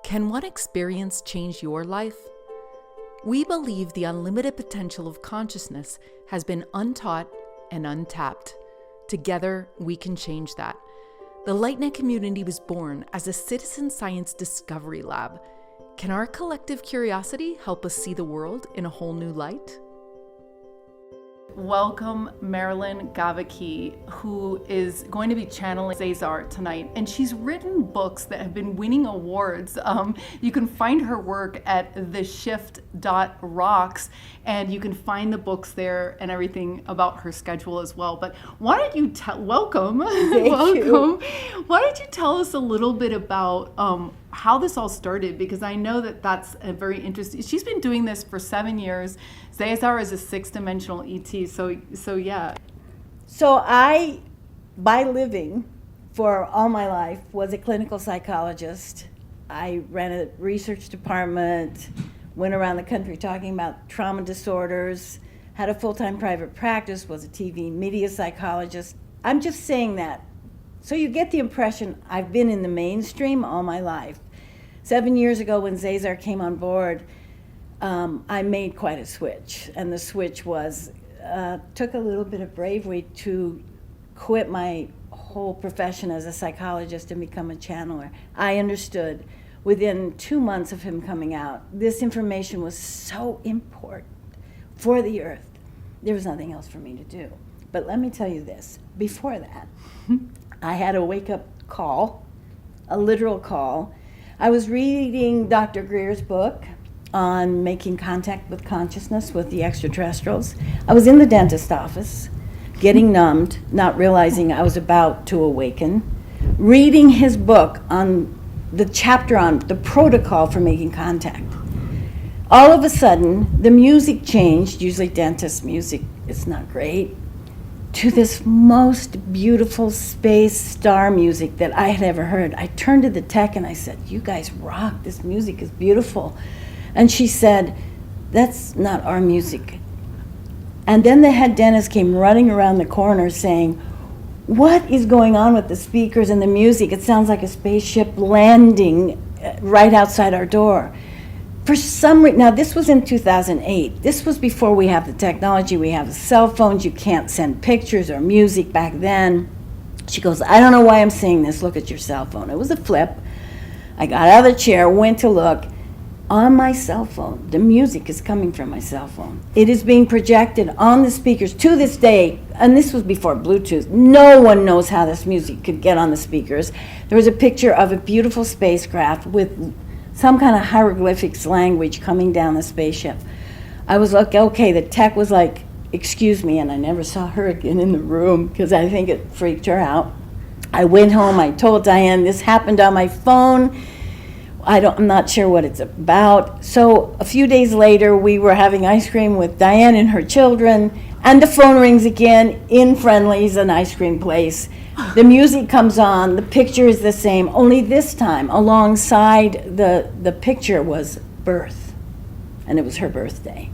Can one experience change your life? We believe the unlimited potential of consciousness has been untaught and untapped. Together, we can change that. The LightNet community was born as a citizen science discovery lab. Can our collective curiosity help us see the world in a whole new light? Welcome Marilyn Gavicki, who is going to be channeling ZaZar tonight. And she's written books that have been winning awards. You can find her work at theshift.rocks, and you can find the books there and everything about her schedule as well. But why don't you welcome. Thank you. Why don't you tell us a little bit about how this all started, because I know that that's a very interesting. She's been doing this for 7 years. ZaZar is a 6-dimensional ET, so yeah. So I, by living for all my life, was a clinical psychologist. I ran a research department, went around the country talking about trauma disorders, had a full-time private practice, was a TV media psychologist. I'm just saying that so you get the impression I've been in the mainstream all my life. 7 years ago when ZaZar came on board, I made quite a switch. And the switch was, took a little bit of bravery to quit my whole profession as a psychologist and become a channeler. I understood within 2 months of him coming out, this information was so important for the earth. There was nothing else for me to do. But let me tell you this, before that, I had a wake-up call, a literal call. I was reading Dr. Greer's book on making contact with consciousness with the extraterrestrials. I was in the dentist office, getting numbed, not realizing I was about to awaken, reading his book on the chapter on the protocol for making contact. All of a sudden, the music changed, usually dentist music is not great, to this most beautiful space star music that I had ever heard. I turned to the tech and I said, "You guys rock, this music is beautiful." And she said, "That's not our music." And then the head dentist came running around the corner saying, "What is going on with the speakers and the music? It sounds like a spaceship landing right outside our door." For some reason, now this was in 2008. This was before we have the technology. We have cell phones. You can't send pictures or music back then. She goes, "I don't know why I'm saying this. Look at your cell phone." It was a flip. I got out of the chair, went to look. On my cell phone, the music is coming from my cell phone. It is being projected on the speakers to this day, and this was before Bluetooth. No one knows how this music could get on the speakers. There was a picture of a beautiful spacecraft with some kind of hieroglyphics language coming down the spaceship. I was like, okay, the tech was like, "Excuse me," and I never saw her again in the room because I think it freaked her out. I went home, I told Diane, "This happened on my phone. I'm not sure what it's about." So a few days later, we were having ice cream with Diane and her children, and the phone rings again in Friendly's, an ice cream place. The music comes on, the picture is the same, only this time alongside the picture was birth, and it was her birthday.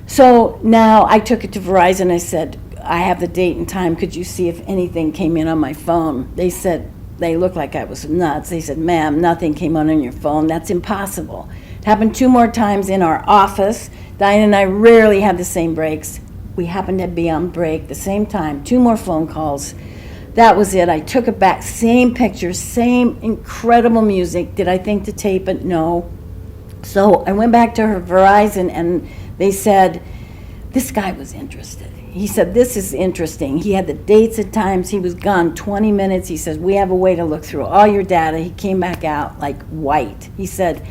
So now I took it to Verizon. I said, "I have the date and time. Could you see if anything came in on my phone?" They said, they looked like I was nuts. They said, "Ma'am, nothing came on your phone. That's impossible." It happened 2 more times in our office. Diane and I rarely have the same breaks. We happened to be on break the same time, 2 more phone calls. That was it. I took it back. Same pictures, same incredible music. Did I think to tape it? No. So I went back to her Verizon and they said, this guy was interested. He said, "This is interesting." He had the dates and times. He was gone 20 minutes. He says, "We have a way to look through all your data." He came back out like white. He said,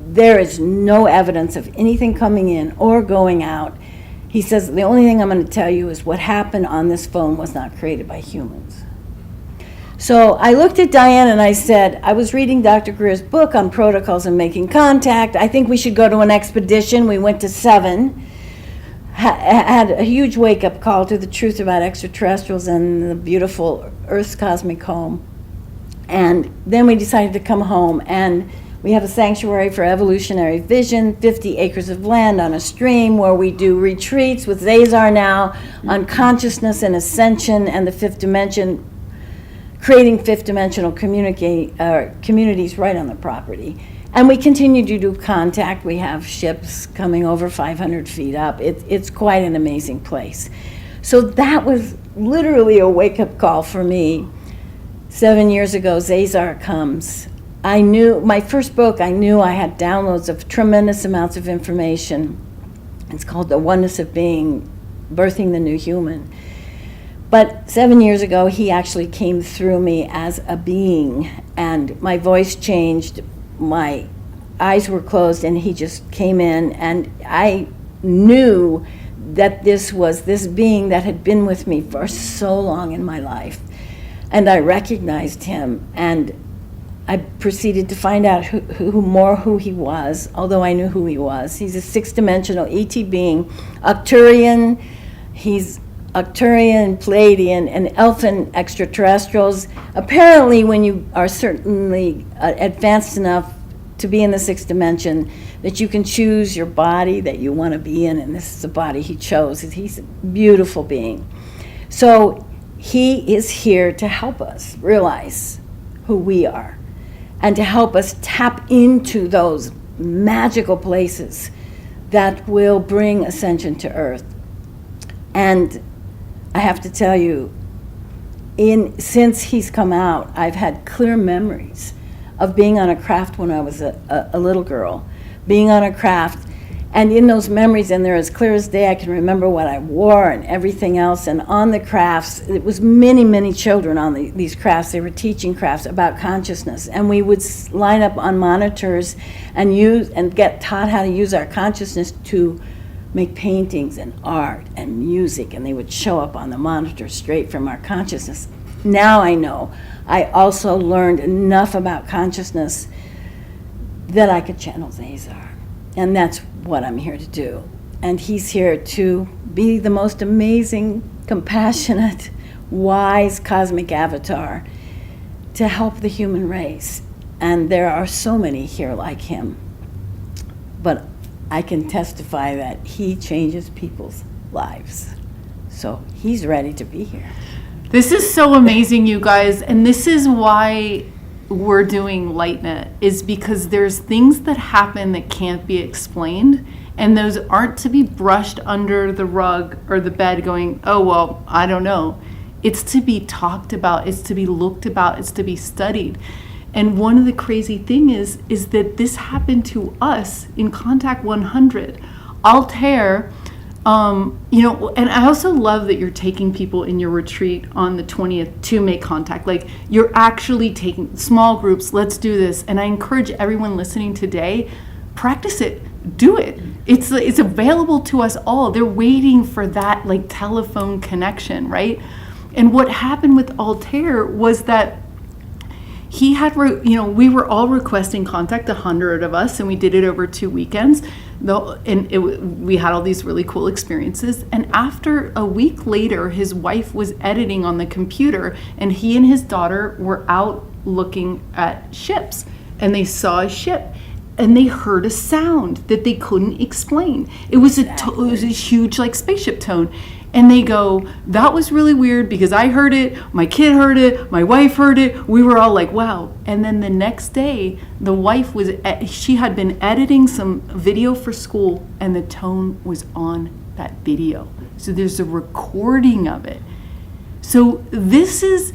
"There is no evidence of anything coming in or going out." He says, "The only thing I'm going to tell you is what happened on this phone was not created by humans." So I looked at Diane and I said, I was reading Dr. Greer's book on protocols and making contact. I think we should go to an expedition. We went to 7, had a huge wake-up call to the truth about extraterrestrials and the beautiful Earth's cosmic home. And then we decided to come home, and we have a sanctuary for evolutionary vision, 50 acres of land on a stream where we do retreats with ZaZar now on consciousness and ascension and the 5th dimension. creating fifth dimensional communities right on the property. And we continue to do contact. We have ships coming over 500 feet up. It's quite an amazing place. So that was literally a wake-up call for me. 7 years ago, ZaZar comes. I knew, my first book, I knew I had downloads of tremendous amounts of information. It's called The Oneness of Being, Birthing the New Human. But 7 years ago, he actually came through me as a being, and my voice changed, my eyes were closed, and he just came in, and I knew that this was this being that had been with me for so long in my life. And I recognized him, and I proceeded to find out who he was, although I knew who he was. He's a six-dimensional ET being, Arcturian. He's Arcturian, Pleiadian, and Elfin extraterrestrials. Apparently, when you are certainly advanced enough to be in the sixth dimension, that you can choose your body that you want to be in, and this is the body he chose. He's a beautiful being. So he is here to help us realize who we are and to help us tap into those magical places that will bring ascension to Earth. And I have to tell you, since he's come out, I've had clear memories of being on a craft when I was a little girl, being on a craft, and in those memories, and they're as clear as day, I can remember what I wore and everything else. And on the crafts, it was many, many children on these crafts. They were teaching crafts about consciousness, and we would line up on monitors and get taught how to use our consciousness to make paintings and art and music, and they would show up on the monitor straight from our consciousness. Now I know. I also learned enough about consciousness that I could channel ZaZar. And that's what I'm here to do. And he's here to be the most amazing, compassionate, wise cosmic avatar to help the human race. And there are so many here like him. But I can testify that he changes people's lives. So he's ready to be here. This is so amazing, you guys. And this is why we're doing LightNet, is because there's things that happen that can't be explained, and those aren't to be brushed under the rug or the bed going, oh, well, I don't know. It's to be talked about, it's to be looked about, it's to be studied. And one of the crazy things is that this happened to us in Contact 100. Altair, and I also love that you're taking people in your retreat on the 20th to make contact. Like, you're actually taking small groups, let's do this. And I encourage everyone listening today, practice it, do it. It's available to us all. They're waiting for that like telephone connection, right? And what happened with Altair was that he had, we were all requesting contact, 100 of us, and we did it over 2 weekends. We had all these really cool experiences. And after a week later, his wife was editing on the computer, and he and his daughter were out looking at ships, and they saw a ship, and they heard a sound that they couldn't explain. It was a huge like spaceship tone. And they go, that was really weird because I heard it, my kid heard it, my wife heard it. We were all like, wow. And then the next day, the wife she had been editing some video for school, and the tone was on that video. So there's a recording of it. So this is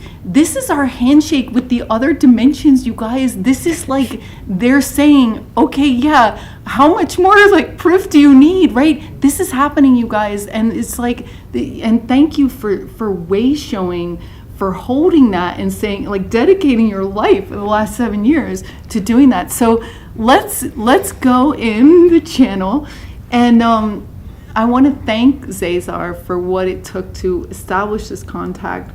our handshake with the other dimensions, you guys. This is like they're saying, okay, yeah, how much more like proof do you need, right? This is happening, you guys, and it's like, and thank you for way showing, for holding that and saying, like, dedicating your life for the last 7 years to doing that. So let's go in the channel, and I want to thank ZaZar for what it took to establish this contact.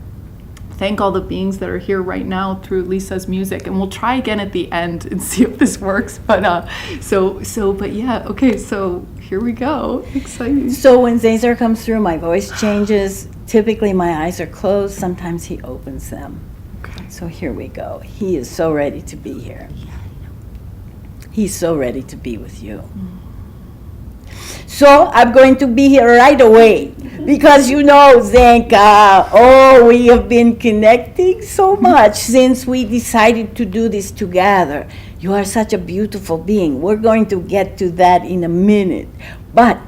Thank all the beings that are here right now through Lisa's music, and we'll try again at the end and see if this works. But but yeah, okay. So here we go. Exciting. So when ZaZar comes through, my voice changes. Typically, my eyes are closed. Sometimes he opens them. Okay. So here we go. He is so ready to be here. He's so ready to be with you. So I'm going to be here right away. Because you know, Zenka, oh, we have been connecting so much since we decided to do this together. You are such a beautiful being. We're going to get to that in a minute. But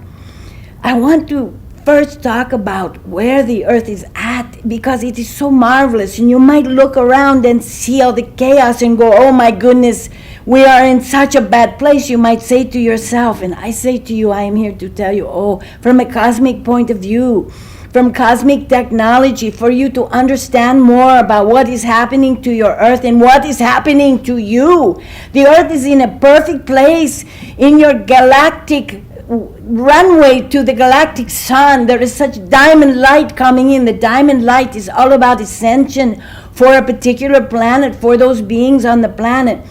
I want to first talk about where the earth is at, because it is so marvelous. And you might look around and see all the chaos and go, oh my goodness, we are in such a bad place. You might say to yourself, and I say to you, I am here to tell you, oh, from a cosmic point of view, from cosmic technology, for you to understand more about what is happening to your earth and what is happening to you. The earth is in a perfect place in your galactic runway to the galactic sun. There is such diamond light coming in. The diamond light is all about ascension for a particular planet, for those beings on the planet.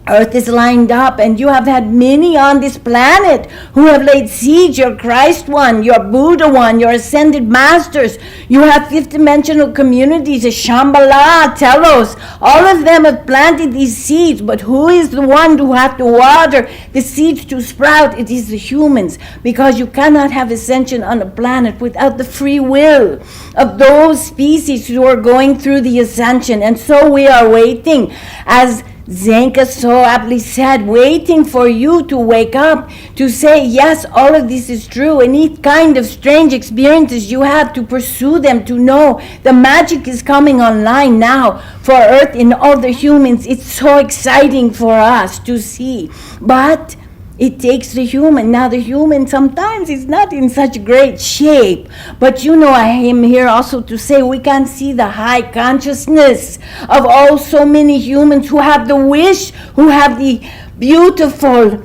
Earth is lined up, and you have had many on this planet who have laid siege. Your Christ one, your Buddha one, your ascended masters. You have fifth dimensional communities, a Shambhala, Telos. All of them have planted these seeds, but who is the one who have to water the seeds to sprout? It is the humans, because you cannot have ascension on a planet without the free will of those species who are going through the ascension. And so we are waiting, as Zenka so aptly said, waiting for you to wake up, to say, yes, all of this is true. Any kind of strange experiences you have, to pursue them, to know the magic is coming online now for Earth and all the humans. It's so exciting for us to see. But it takes the human. Now the human sometimes is not in such great shape. But you know, I am here also to say we can see the high consciousness of all so many humans who have the wish, who have the beautiful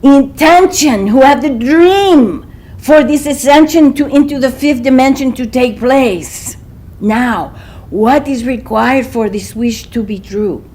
intention, who have the dream for this ascension into the fifth dimension to take place. Now, what is required for this wish to be true?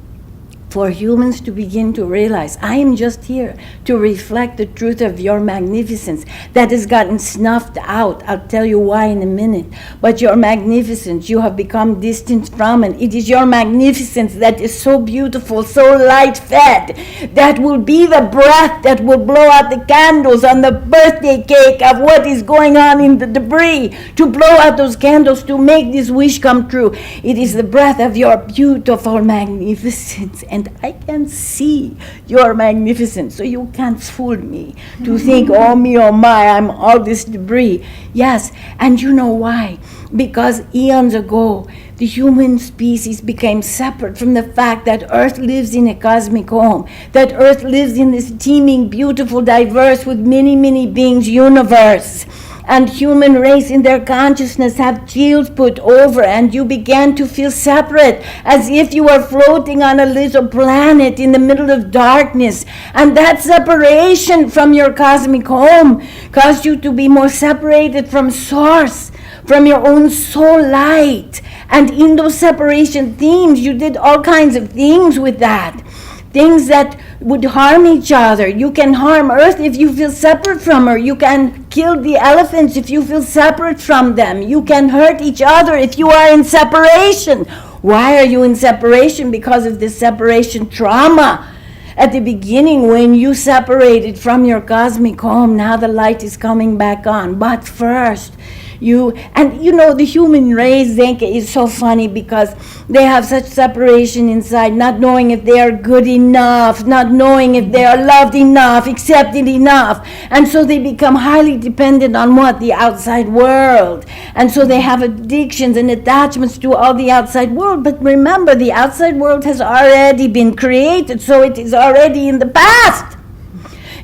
For humans to begin to realize, I am just here to reflect the truth of your magnificence that has gotten snuffed out. I'll tell you why in a minute. But your magnificence, you have become distant from, and it is your magnificence that is so beautiful, so light-fed, that will be the breath that will blow out the candles on the birthday cake of what is going on in the debris, to blow out those candles, to make this wish come true. It is the breath of your beautiful magnificence. And I can see your magnificence, so you can't fool me to think, oh me, oh my, I'm all this debris. Yes, and you know why? Because eons ago, the human species became separate from the fact that Earth lives in a cosmic home, that Earth lives in this teeming, beautiful, diverse, with many, many beings universe. And human race in their consciousness have shields put over, and you began to feel separate, as if you were floating on a little planet in the middle of darkness. And that separation from your cosmic home caused you to be more separated from source, from your own soul light. And in those separation themes, you did all kinds of things with that. Things that would harm each other. You can harm Earth if you feel separate from her. You can kill the elephants if you feel separate from them. You can hurt each other if you are in separation. Why are you in separation? Because of this separation trauma. At the beginning, when you separated from your cosmic home, now the light is coming back on. But first, you know, the human race, Zenka, is so funny because they have such separation inside, not knowing if they are good enough, not knowing if they are loved enough, accepted enough. And so they become highly dependent on what? The outside world. And so they have addictions and attachments to all the outside world. But remember, the outside world has already been created, so it is already in the past.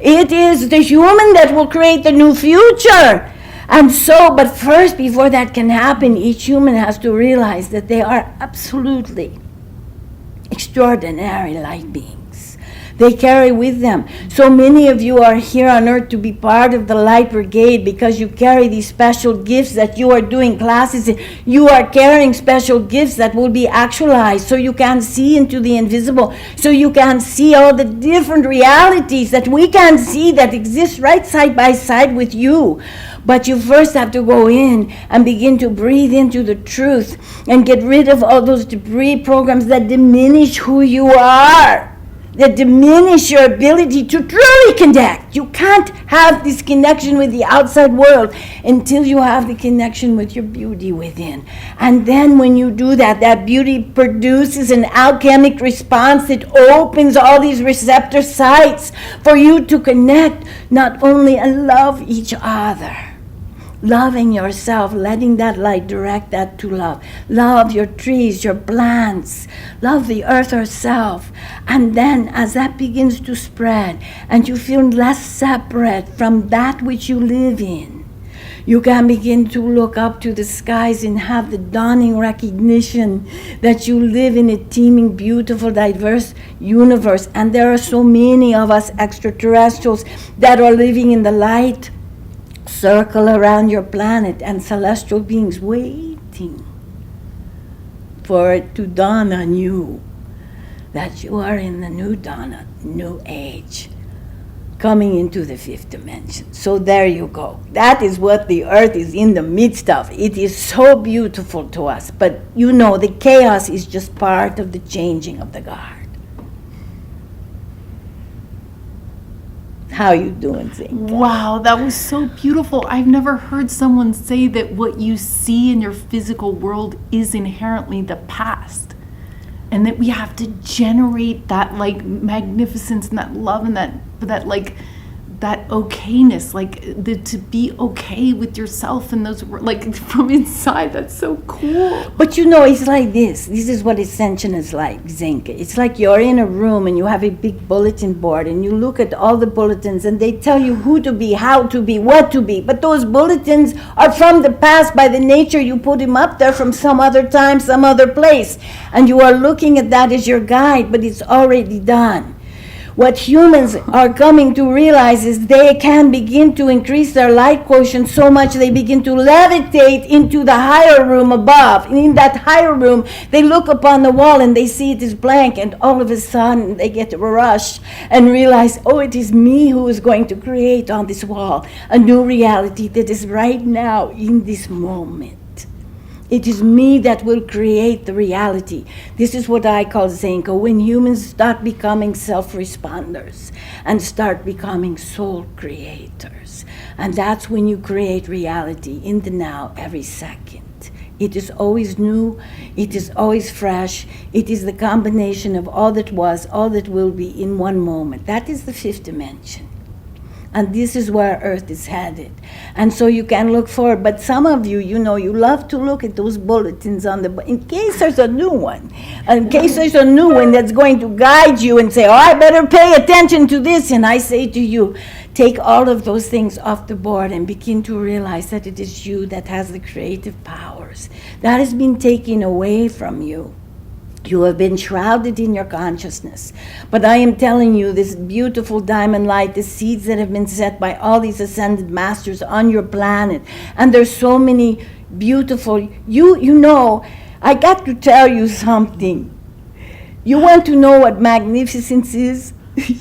It is the human that will create the new future. And so, but first, before that can happen, each human has to realize that they are absolutely extraordinary light beings. They carry with them. So many of you are here on earth to be part of the light brigade because you carry these special gifts that you are doing classes in. You are carrying special gifts that will be actualized, so you can see into the invisible, so you can see all the different realities that we can see that exist right side by side with you. But you first have to go in and begin to breathe into the truth and get rid of all those debris programs that diminish who you are. that diminish your ability to truly connect. You can't have this connection with the outside world until you have the connection with your beauty within. And then when you do that, that beauty produces an alchemic response that opens all these receptor sites for you to connect not only and love each other. Loving yourself, letting that light direct that to love. Love your trees, your plants. Love the earth herself. And then as that begins to spread and you feel less separate from that which you live in, you can begin to look up to the skies and have the dawning recognition that you live in a teeming, beautiful, diverse universe. And there are so many of us extraterrestrials that are living in the light circle around your planet, and celestial beings waiting for it to dawn on you that you are in the new dawn, new age, coming into the fifth dimension. So there you go. That is what the earth is in the midst of. It is so beautiful to us, but you know the chaos is just part of the changing of the guard. How you doing, Zenka? Wow, that was so beautiful. I've never heard someone say that what you see in your physical world is inherently the past. And that we have to generate that like magnificence and that love and that like that okayness, like to be okay with yourself and those like from inside. That's so cool. But you know, it's like this. This is what Ascension is like, Zenka. It's like you're in a room and you have a big bulletin board and you look at all the bulletins and they tell you who to be, how to be, what to be. But those bulletins are from the past by the nature you put them up there from some other time, some other place. And you are looking at that as your guide, but it's already done. What humans are coming to realize is they can begin to increase their light quotient so much they begin to levitate into the higher room above. And in that higher room, they look upon the wall and they see it is blank, and all of a sudden they get a rush and realize, oh, it is me who is going to create on this wall a new reality that is right now in this moment. It is me that will create the reality. This is what I call Zenka, when humans start becoming self-responders and start becoming soul creators. And that's when you create reality in the now, every second. It is always new, it is always fresh, it is the combination of all that was, all that will be in one moment. That is the fifth dimension. And this is where Earth is headed. And so you can look forward. But some of you, you know, you love to look at those bulletins in case there's a new one. In case there's a new one that's going to guide you and say, oh, I better pay attention to this. And I say to you, take all of those things off the board and begin to realize that it is you that has the creative powers. That has been taken away from you. You have been shrouded in your consciousness. But I am telling you, this beautiful diamond light, the seeds that have been set by all these ascended masters on your planet. And there's so many beautiful, you know, I got to tell you something. You want to know what magnificence is?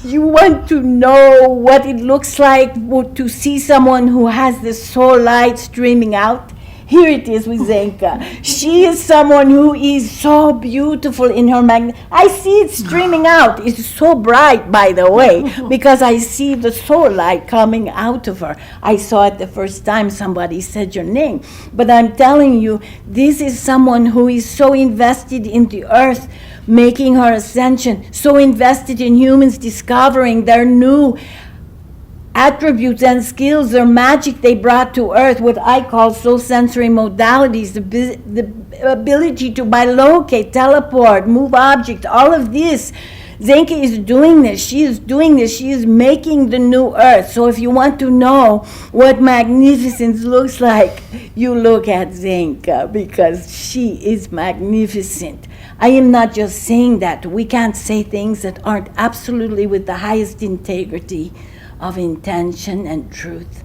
You want to know what it looks like to see someone who has the soul light streaming out? Here it is with Zenka. She is someone who is so beautiful in her I see it streaming out. It's so bright, by the way, because I see the soul light coming out of her. I saw it the first time somebody said your name. But I'm telling you, this is someone who is so invested in the earth, making her ascension, so invested in humans discovering their new attributes and skills, their magic they brought to earth, what I call soul sensory modalities, the ability to bilocate, teleport, move objects, all of this. Zenka is doing this. She is doing this. She is making the new earth. So if you want to know what magnificence looks like, you look at Zenka, because she is magnificent. I am not just saying that. We can't say things that aren't absolutely with the highest integrity of intention and truth.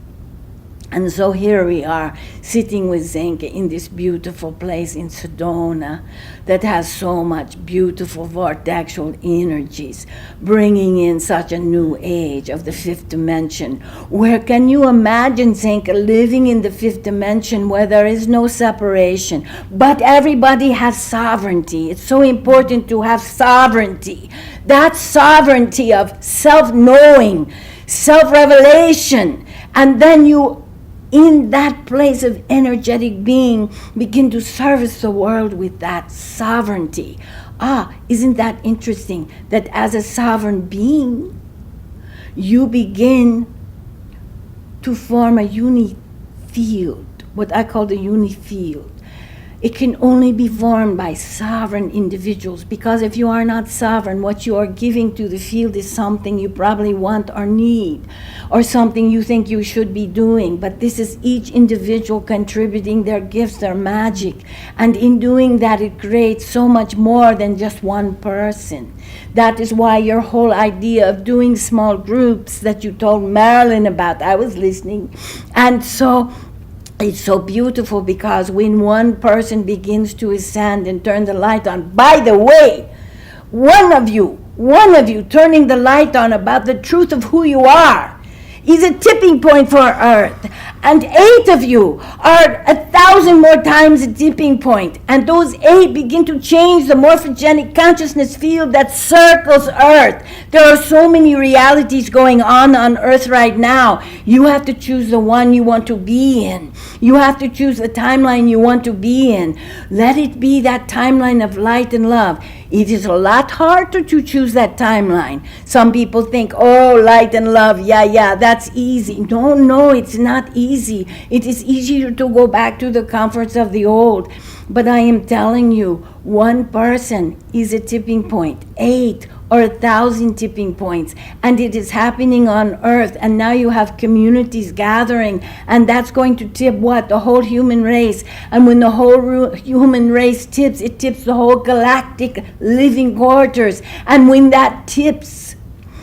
And so here we are, sitting with Zenka in this beautiful place in Sedona that has so much beautiful vortexual energies, bringing in such a new age of the fifth dimension. Where can you imagine, Zenka, living in the fifth dimension where there is no separation, but everybody has sovereignty? It's so important to have sovereignty. That sovereignty of self-knowing, self-revelation, and then you, in that place of energetic being, begin to service the world with that sovereignty. Isn't that interesting that as a sovereign being, you begin to form a uni field, what I call the uni field. It can only be formed by sovereign individuals, because if you are not sovereign, what you are giving to the field is something you probably want or need, or something you think you should be doing. But this is each individual contributing their gifts, their magic. And in doing that, it creates so much more than just one person. That is why your whole idea of doing small groups that you told Marilyn about, I was listening. And so it's so beautiful, because when one person begins to ascend and turn the light on, by the way, one of you turning the light on about the truth of who you are is a tipping point for Earth. And 8 of you are 1,000 more times a tipping point. And those 8 begin to change the morphogenic consciousness field that circles Earth. There are so many realities going on Earth right now. You have to choose the one you want to be in. You have to choose the timeline you want to be in. Let it be that timeline of light and love. It is a lot harder to choose that timeline. Some people think, oh, light and love, yeah, that's easy. No, it's not easy. It is easier to go back to the comforts of the old. But I am telling you, one person is a tipping point, 8 or 1,000 tipping points, and it is happening on Earth. And now you have communities gathering, and that's going to tip what? The whole human race. And when the whole human race tips, it tips the whole galactic living quarters. And when that tips,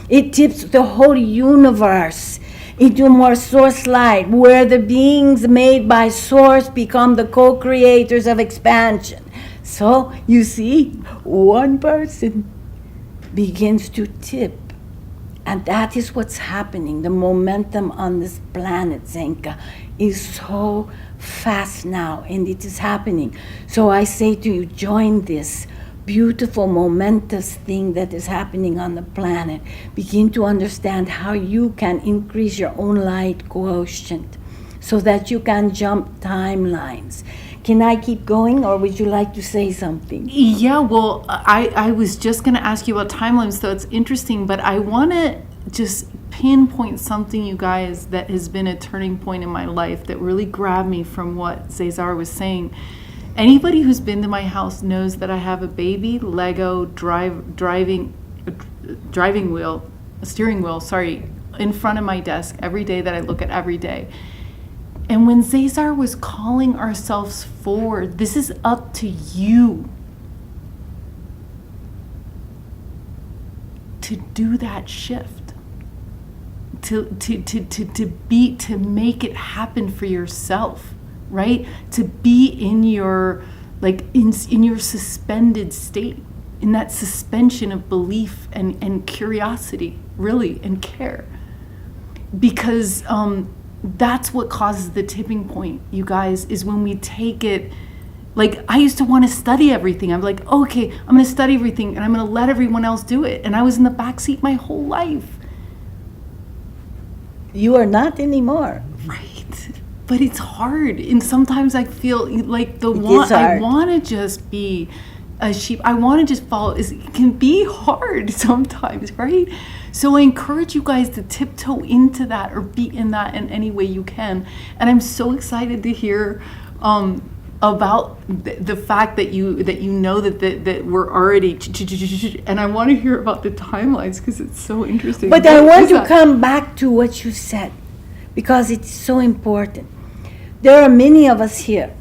it tips the whole universe into more source light, where the beings made by source become the co-creators of expansion. So you see, one person begins to tip, and that is what's happening. The momentum on this planet, Zenka, is so fast now, and it is happening. So I say to you, join this beautiful, momentous thing that is happening on the planet. Begin to understand how you can increase your own light quotient so that you can jump timelines. Can I keep going, or would you like to say something? Yeah, well, I was just going to ask you about timelines, so it's interesting, but I want to just pinpoint something, you guys, that has been a turning point in my life that really grabbed me from what ZaZar was saying. Anybody who's been to my house knows that I have a baby Lego steering wheel, in front of my desk every day that I look at every day. And when ZaZar was calling ourselves forward, this is up to you to do that shift, to make it happen for yourself, right? To be in your in your suspended state, in that suspension of belief and curiosity, really, and care, because that's what causes the tipping point, you guys, is when we take it. Like, I used to want to study everything. I'm like, okay, I'm going to study everything, and I'm going to let everyone else do it. And I was in the backseat my whole life. You are not anymore. Right. But it's hard. And sometimes I feel like I want to just be a sheep. I want to just follow. It can be hard sometimes, right? So I encourage you guys to tiptoe into that, or be in that in any way you can. And I'm so excited to hear about the fact that you know that we're already, and I want to hear about the timelines, because it's so interesting. But I want to come back to what you said, because it's so important. There are many of us here.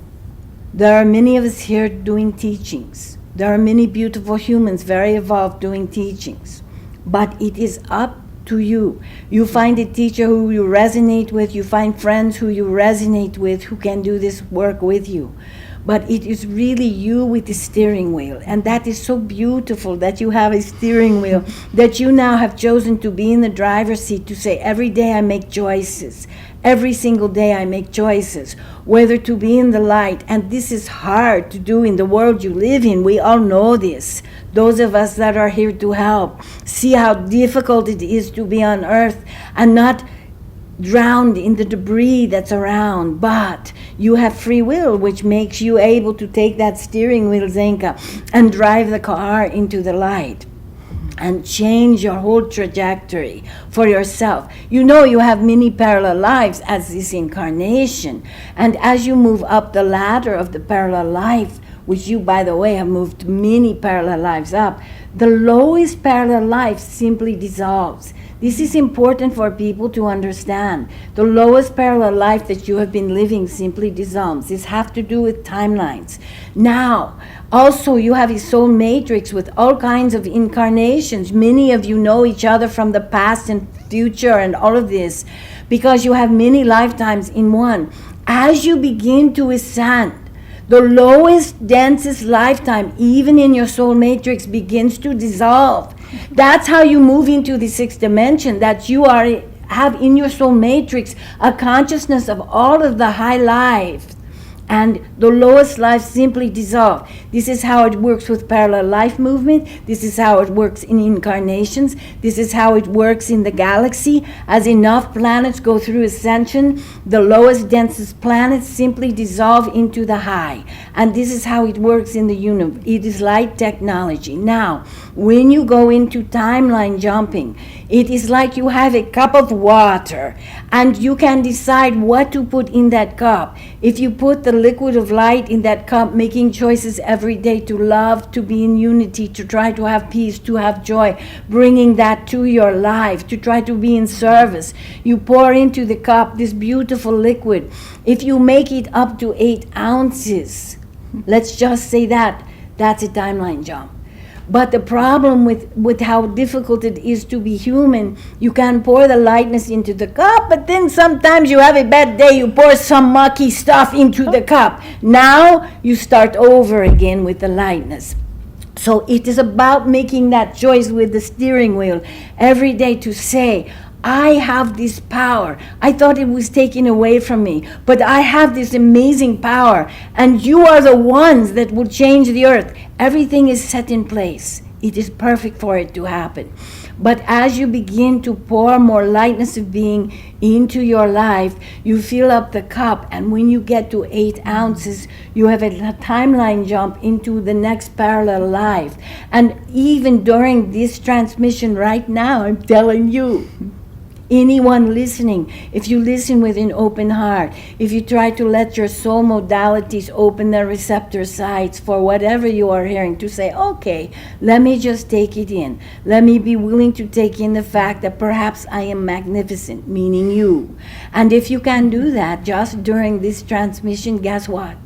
There are many of us here doing teachings. There are many beautiful humans, very evolved, doing teachings. But it is up to you. You find a teacher who you resonate with, you find friends who you resonate with, who can do this work with you. But it is really you with the steering wheel. And that is so beautiful that you have a steering wheel, that you now have chosen to be in the driver's seat, to say, every day I make choices. Every single day I make choices, whether to be in the light. And this is hard to do in the world you live in. We all know this. Those of us that are here to help see how difficult it is to be on earth and not drowned in the debris that's around. But you have free will, which makes you able to take that steering wheel, Zenka, and drive the car into the light and change your whole trajectory for yourself. You know you have many parallel lives as this incarnation. And as you move up the ladder of the parallel life, which you, by the way, have moved many parallel lives up, the lowest parallel life simply dissolves. This is important for people to understand. The lowest parallel life that you have been living simply dissolves. This has to do with timelines. Now, also you have a soul matrix with all kinds of incarnations. Many of you know each other from the past and future and all of this because you have many lifetimes in one. As you begin to ascend, the lowest, densest lifetime, even in your soul matrix, begins to dissolve. That's how you move into the sixth dimension, that you have in your soul matrix a consciousness of all of the high life. And the lowest life simply dissolve. This is how it works with parallel life movement. This is how it works in incarnations. This is how it works in the galaxy. As enough planets go through ascension, the lowest, densest planets simply dissolve into the high. And this is how it works in the universe. It is light technology. Now, when you go into timeline jumping, it is like you have a cup of water and you can decide what to put in that cup. If you put the liquid of light in that cup, making choices every day to love, to be in unity, to try to have peace, to have joy, bringing that to your life, to try to be in service, you pour into the cup this beautiful liquid. If you make it up to 8 ounces, let's just say that's a timeline jump. But the problem with how difficult it is to be human, you can pour the lightness into the cup, but then sometimes you have a bad day, you pour some mucky stuff into the cup. Now you start over again with the lightness. So it is about making that choice with the steering wheel every day to say, I have this power. I thought it was taken away from me, but I have this amazing power, and you are the ones that will change the earth. Everything is set in place. It is perfect for it to happen. But as you begin to pour more lightness of being into your life, you fill up the cup, and when you get to 8 ounces, you have a timeline jump into the next parallel life. And even during this transmission right now, I'm telling you, anyone listening, if you listen with an open heart, if you try to let your soul modalities open their receptor sites for whatever you are hearing, to say, okay, let me just take it in. Let me be willing to take in the fact that perhaps I am magnificent, meaning you. And if you can do that just during this transmission, guess what?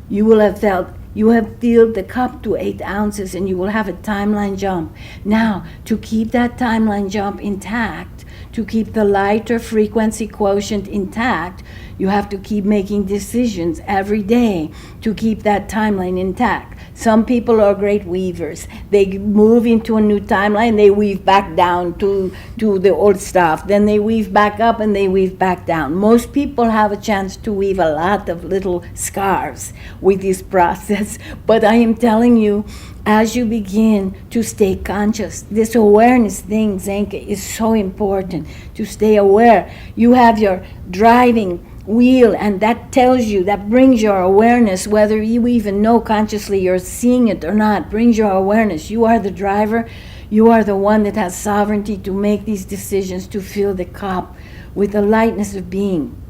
You will have felt you have filled the cup to 8 ounces, and you will have a timeline jump. Now, to keep that timeline jump intact, to keep the lighter frequency quotient intact, you have to keep making decisions every day to keep that timeline intact. Some people are great weavers. They move into a new timeline, they weave back down to the old stuff. Then they weave back up and they weave back down. Most people have a chance to weave a lot of little scarves with this process. But I am telling you, as you begin to stay conscious, this awareness thing, Zenka, is so important to stay aware. You have your driving wheel, and that tells you, that brings your awareness, whether you even know consciously you're seeing it or not, brings your awareness. You are the driver. You are the one that has sovereignty to make these decisions, to fill the cup with the lightness of being.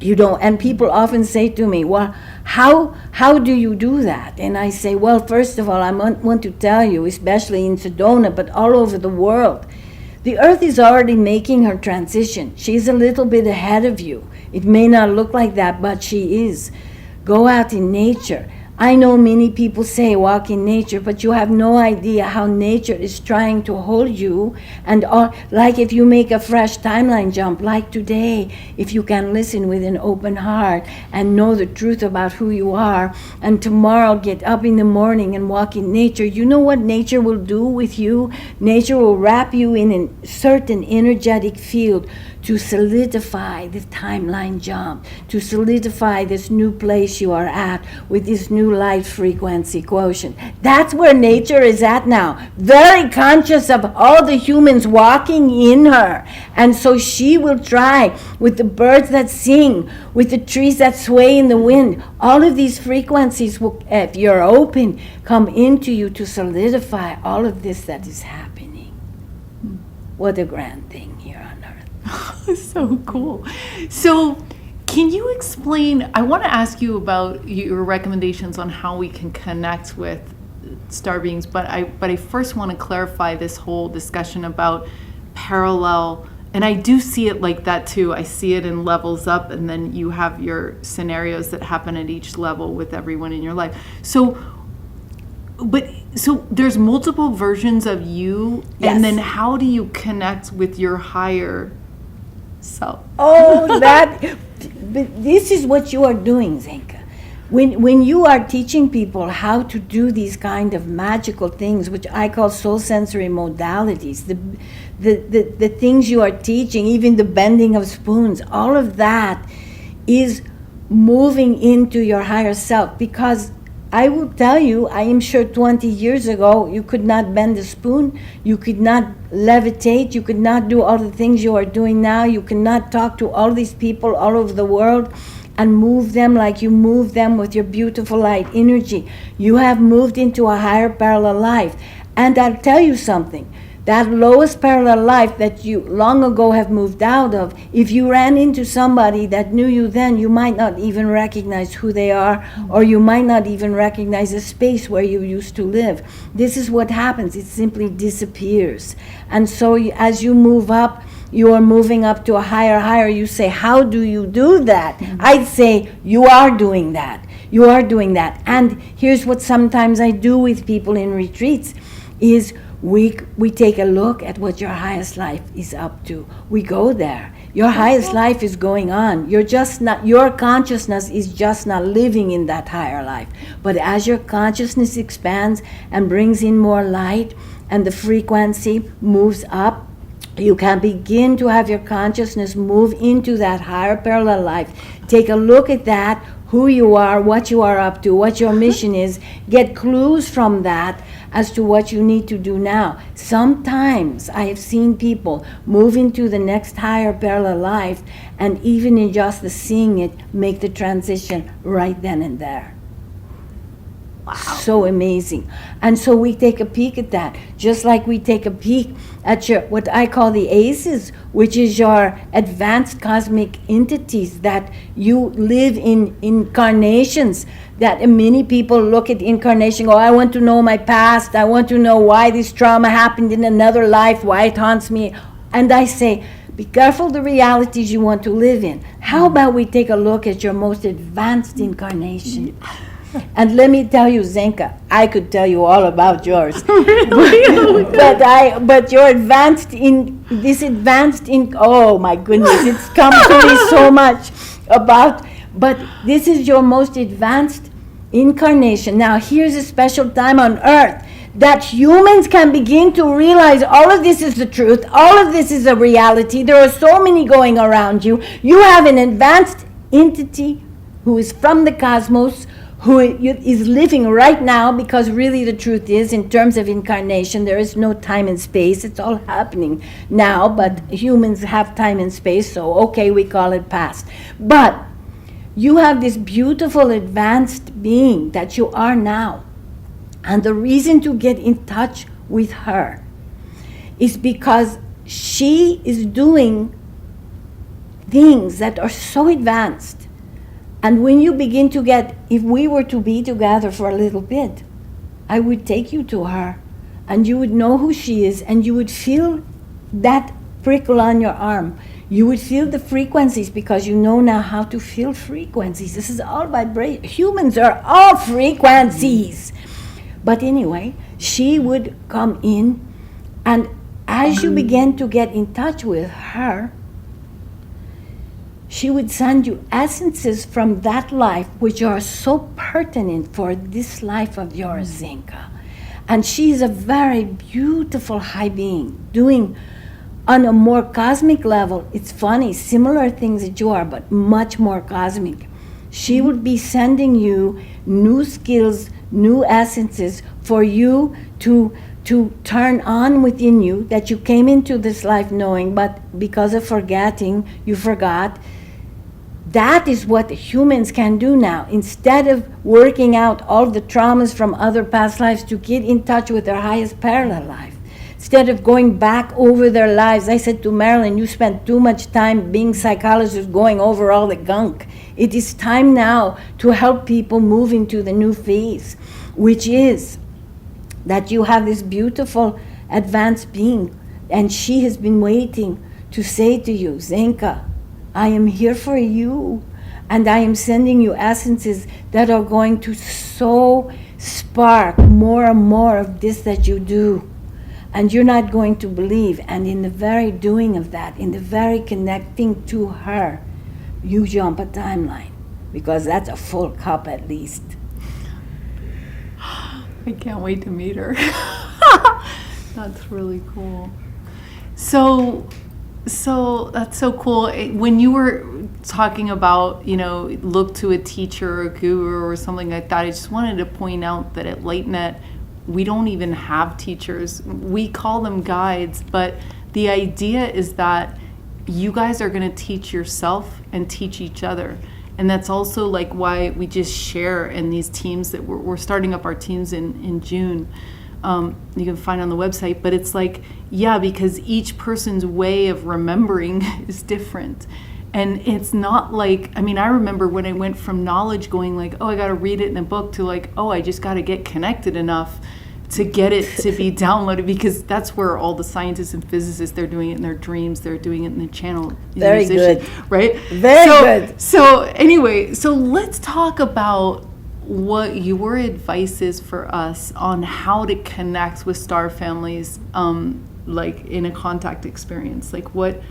You don't, and people often say to me, well, how do you do that? And I say, well, first of all, I want to tell you, especially in Sedona, but all over the world, the earth is already making her transition. She's a little bit ahead of you. It may not look like that, but she is. Go out in nature. I know many people say walk in nature, but you have no idea how nature is trying to hold you. And all, like if you make a fresh timeline jump, like today, if you can listen with an open heart and know the truth about who you are, and tomorrow get up in the morning and walk in nature, you know what nature will do with you? Nature will wrap you in a certain energetic field to solidify the timeline jump, to solidify this new place you are at with this new light frequency quotient. That's where nature is at now, very conscious of all the humans walking in her. And so she will try with the birds that sing, with the trees that sway in the wind. All of these frequencies will, if you're open, come into you to solidify all of this that is happening. What a grand thing here on earth. So cool. So can you explain, I want to ask you about your recommendations on how we can connect with star beings, but I first want to clarify this whole discussion about parallel, and I do see it like that too. I see it in levels up, and then you have your scenarios that happen at each level with everyone in your life. So there's multiple versions of you, yes. And then how do you connect with your higher self? Oh, but this is what you are doing, Zenka. When you are teaching people how to do these kind of magical things, which I call soul sensory modalities, the things you are teaching, even the bending of spoons, all of that is moving into your higher self. Because I will tell you, I am sure 20 years ago, you could not bend a spoon, you could not levitate, you could not do all the things you are doing now, you cannot talk to all these people all over the world and move them like you move them with your beautiful light energy. You have moved into a higher parallel life. And I'll tell you something, that lowest parallel life that you long ago have moved out of, if you ran into somebody that knew you then, you might not even recognize who they are, or you might not even recognize the space where you used to live. This is what happens. It simply disappears. And so as you move up, you are moving up to a higher. You say, how do you do that? Mm-hmm. I'd say, you are doing that. You are doing that. And here's what sometimes I do with people in retreats is we take a look at what your highest life is up to. We go there. Your highest life is going on. You're just not, your consciousness is just not living in that higher life. But as your consciousness expands and brings in more light and the frequency moves up, you can begin to have your consciousness move into that higher parallel life. Take a look at that, who you are, what you are up to, what your mission is. Get clues from that as to what you need to do now. Sometimes I have seen people move into the next higher parallel life, and even in just the seeing it, make the transition right then and there. Wow. So amazing. And so we take a peek at that, just like we take a peek at your, what I call the ACEs, which is your advanced cosmic entities that you live in incarnations, that many people look at incarnation, go, I want to know my past, I want to know why this trauma happened in another life, why it haunts me. And I say, be careful the realities you want to live in. How about we take a look at your most advanced incarnation? And let me tell you, Zenka, I could tell you all about yours. but you're advanced in, oh my goodness, it's come to me so much about, but this is your most advanced incarnation. Now here's a special time on earth that humans can begin to realize all of this is the truth, all of this is a reality. There are so many going around you. You have an advanced entity who is from the cosmos, who is living right now, because really the truth is, in terms of incarnation, there is no time and space. It's all happening now, but humans have time and space, so okay, we call it past. But you have this beautiful advanced being that you are now. And the reason to get in touch with her is because she is doing things that are so advanced. And when you begin to get, if we were to be together for a little bit, I would take you to her, and you would know who she is, and you would feel that prickle on your arm. You would feel the frequencies because you know now how to feel frequencies. This is all vibration. Humans are all frequencies. But anyway, she would come in, and as you began to get in touch with her, she would send you essences from that life which are so pertinent for this life of yours, Zenka. And she is a very beautiful high being, doing on a more cosmic level. It's funny, similar things that you are, but much more cosmic. She would be sending you new skills, new essences for you to turn on within you that you came into this life knowing, but because of forgetting, you forgot. That is what humans can do now. Instead of working out all the traumas from other past lives to get in touch with their highest parallel life. Instead of going back over their lives, I said to Marilyn, you spent too much time being psychologist going over all the gunk. It is time now to help people move into the new phase, which is that you have this beautiful advanced being, and she has been waiting to say to you, Zenka, I am here for you, and I am sending you essences that are going to so spark more and more of this that you do. And you're not going to believe. And in the very doing of that, in the very connecting to her, you jump a timeline, because that's a full cup at least. I can't wait to meet her. That's really cool. So that's so cool. When you were talking about, look to a teacher or a guru or something like that, I just wanted to point out that at LightNet, we don't even have teachers. We call them guides, but the idea is that you guys are going to teach yourself and teach each other. And that's also like why we just share in these teams that we're starting up our teams in June. You can find on the website, but it's like, yeah, because each person's way of remembering is different. And it's not like, I remember when I went from knowledge going like, oh, I got to read it in a book to like, oh, I just got to get connected enough to get it to be downloaded, because that's where all the scientists and physicists, they're doing it in their dreams, they're doing it in the channel. Very good. Right? Very good. So anyway, so let's talk about what your advice is for us on how to connect with star families, like in a contact experience. Like what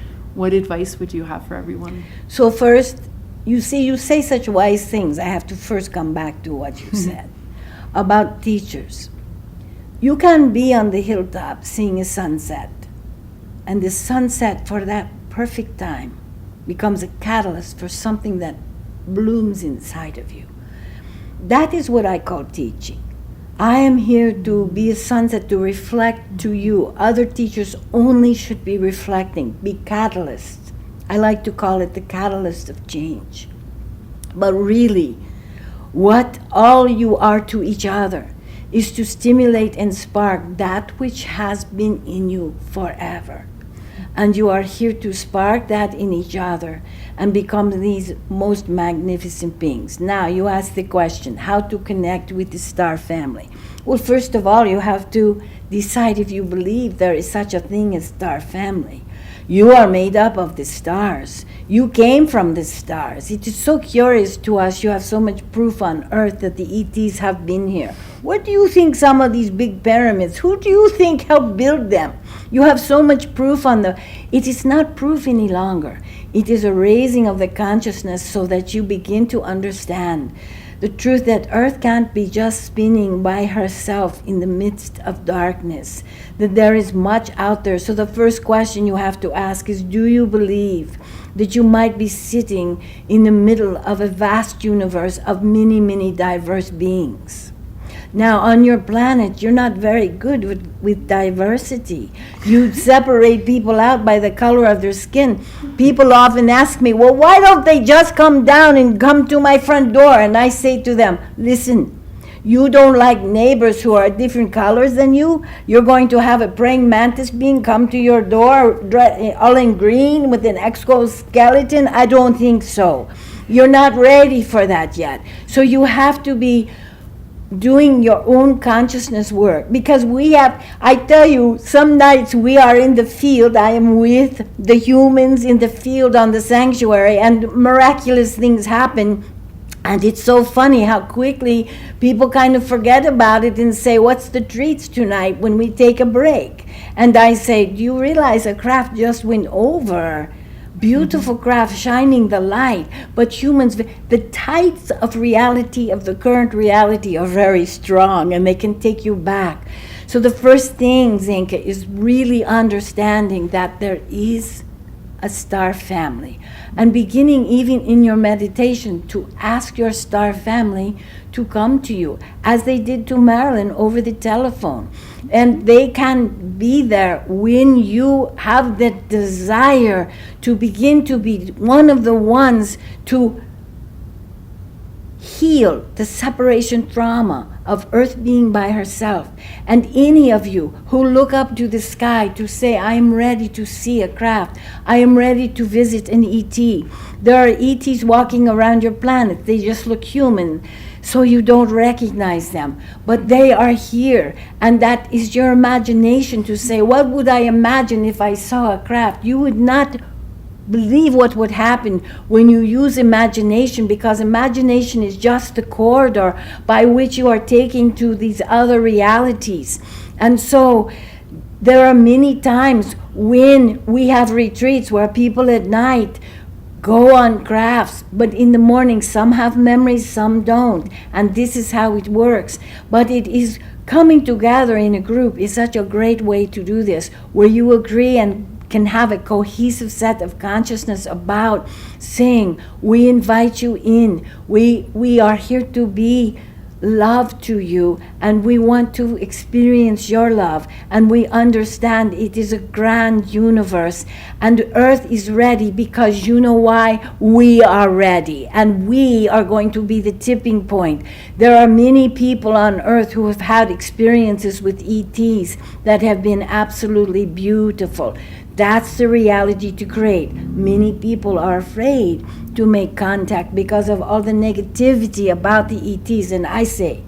advice would you have for everyone? So first, you say such wise things. I have to first come back to what you said about teachers. You can be on the hilltop seeing a sunset, and the sunset for that perfect time becomes a catalyst for something that blooms inside of you. That is what I call teaching. I am here to be a sunset, to reflect to you. Other teachers only should be reflecting, be catalysts. I like to call it the catalyst of change. But really, what all you are to each other is to stimulate and spark that which has been in you forever. And you are here to spark that in each other and become these most magnificent beings. Now, you ask the question, how to connect with the star family? Well, first of all, you have to decide if you believe there is such a thing as star family. You are made up of the stars. You came from the stars. It is so curious to us. You have so much proof on Earth that the ETs have been here. What do you think some of these big pyramids, who do you think helped build them? You have so much proof on the... It is not proof any longer. It is a raising of the consciousness so that you begin to understand the truth that Earth can't be just spinning by herself in the midst of darkness, that there is much out there. So the first question you have to ask is, do you believe that you might be sitting in the middle of a vast universe of many, many diverse beings? Now, on your planet, you're not very good with diversity. You separate people out by the color of their skin. People often ask me, well, why don't they just come down and come to my front door? And I say to them, listen, you don't like neighbors who are different colors than you? You're going to have a praying mantis being come to your door all in green with an exoskeleton? I don't think so. You're not ready for that yet. So you have to be doing your own consciousness work, because I tell you, some nights we are in the field, I am with the humans in the field on the sanctuary, and miraculous things happen. And it's so funny how quickly people kind of forget about it and say, what's the treats tonight when we take a break? And I say, do you realize a craft just went over? Beautiful craft shining the light. But humans, the tides of reality, of the current reality, are very strong, and they can take you back. So the first thing, Zenka, is really understanding that there is a star family, and beginning even in your meditation to ask your star family to come to you, as they did to Marilyn over the telephone. And they can be there when you have that desire to begin to be one of the ones to heal the separation trauma of Earth being by herself. And any of you who look up to the sky to say, I am ready to see a craft, I am ready to visit an ET. There are ETs walking around your planet. They just look human, so you don't recognize them. But they are here, and that is your imagination to say, what would I imagine if I saw a craft? You would not believe what would happen when you use imagination, because imagination is just the corridor by which you are taking to these other realities. And so there are many times when we have retreats where people at night go on crafts, but in the morning some have memories, some don't, and this is how it works. But it is coming together in a group is such a great way to do this, where you agree and can have a cohesive set of consciousness about saying, we invite you in, we are here to be love to you, and we want to experience your love, and we understand it is a grand universe, and Earth is ready because you know why? We are ready, and we are going to be the tipping point. There are many people on Earth who have had experiences with ETs that have been absolutely beautiful. That's the reality to create. Many people are afraid to make contact because of all the negativity about the ETs. And I say,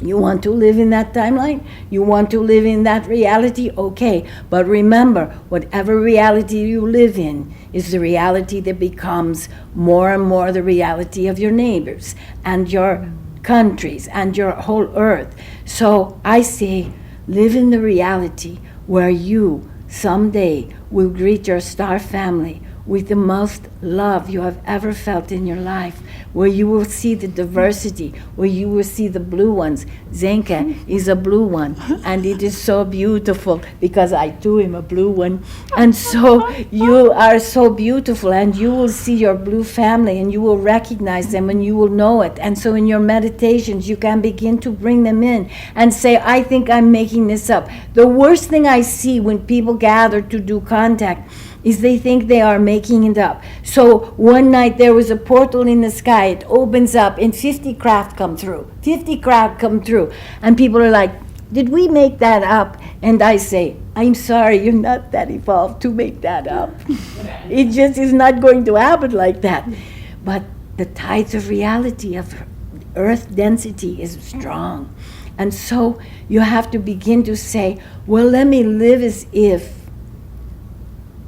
you want to live in that timeline? You want to live in that reality? Okay. But remember, whatever reality you live in is the reality that becomes more and more the reality of your neighbors and your countries and your whole Earth. So I say, live in the reality where you someday will greet your star family with the most love you have ever felt in your life, where you will see the diversity, where you will see the blue ones. Zenka is a blue one, and it is so beautiful because I too am a blue one. And so you are so beautiful, and you will see your blue family, and you will recognize them, and you will know it. And so in your meditations, you can begin to bring them in and say, I think I'm making this up. The worst thing I see when people gather to do contact is they think they are making it up. So one night there was a portal in the sky, it opens up, and 50 craft come through. 50 craft come through. And people are like, did we make that up? And I say, I'm sorry, you're not that evolved to make that up. It just is not going to happen like that. But the tides of reality of Earth density is strong. And so you have to begin to say, well, let me live as if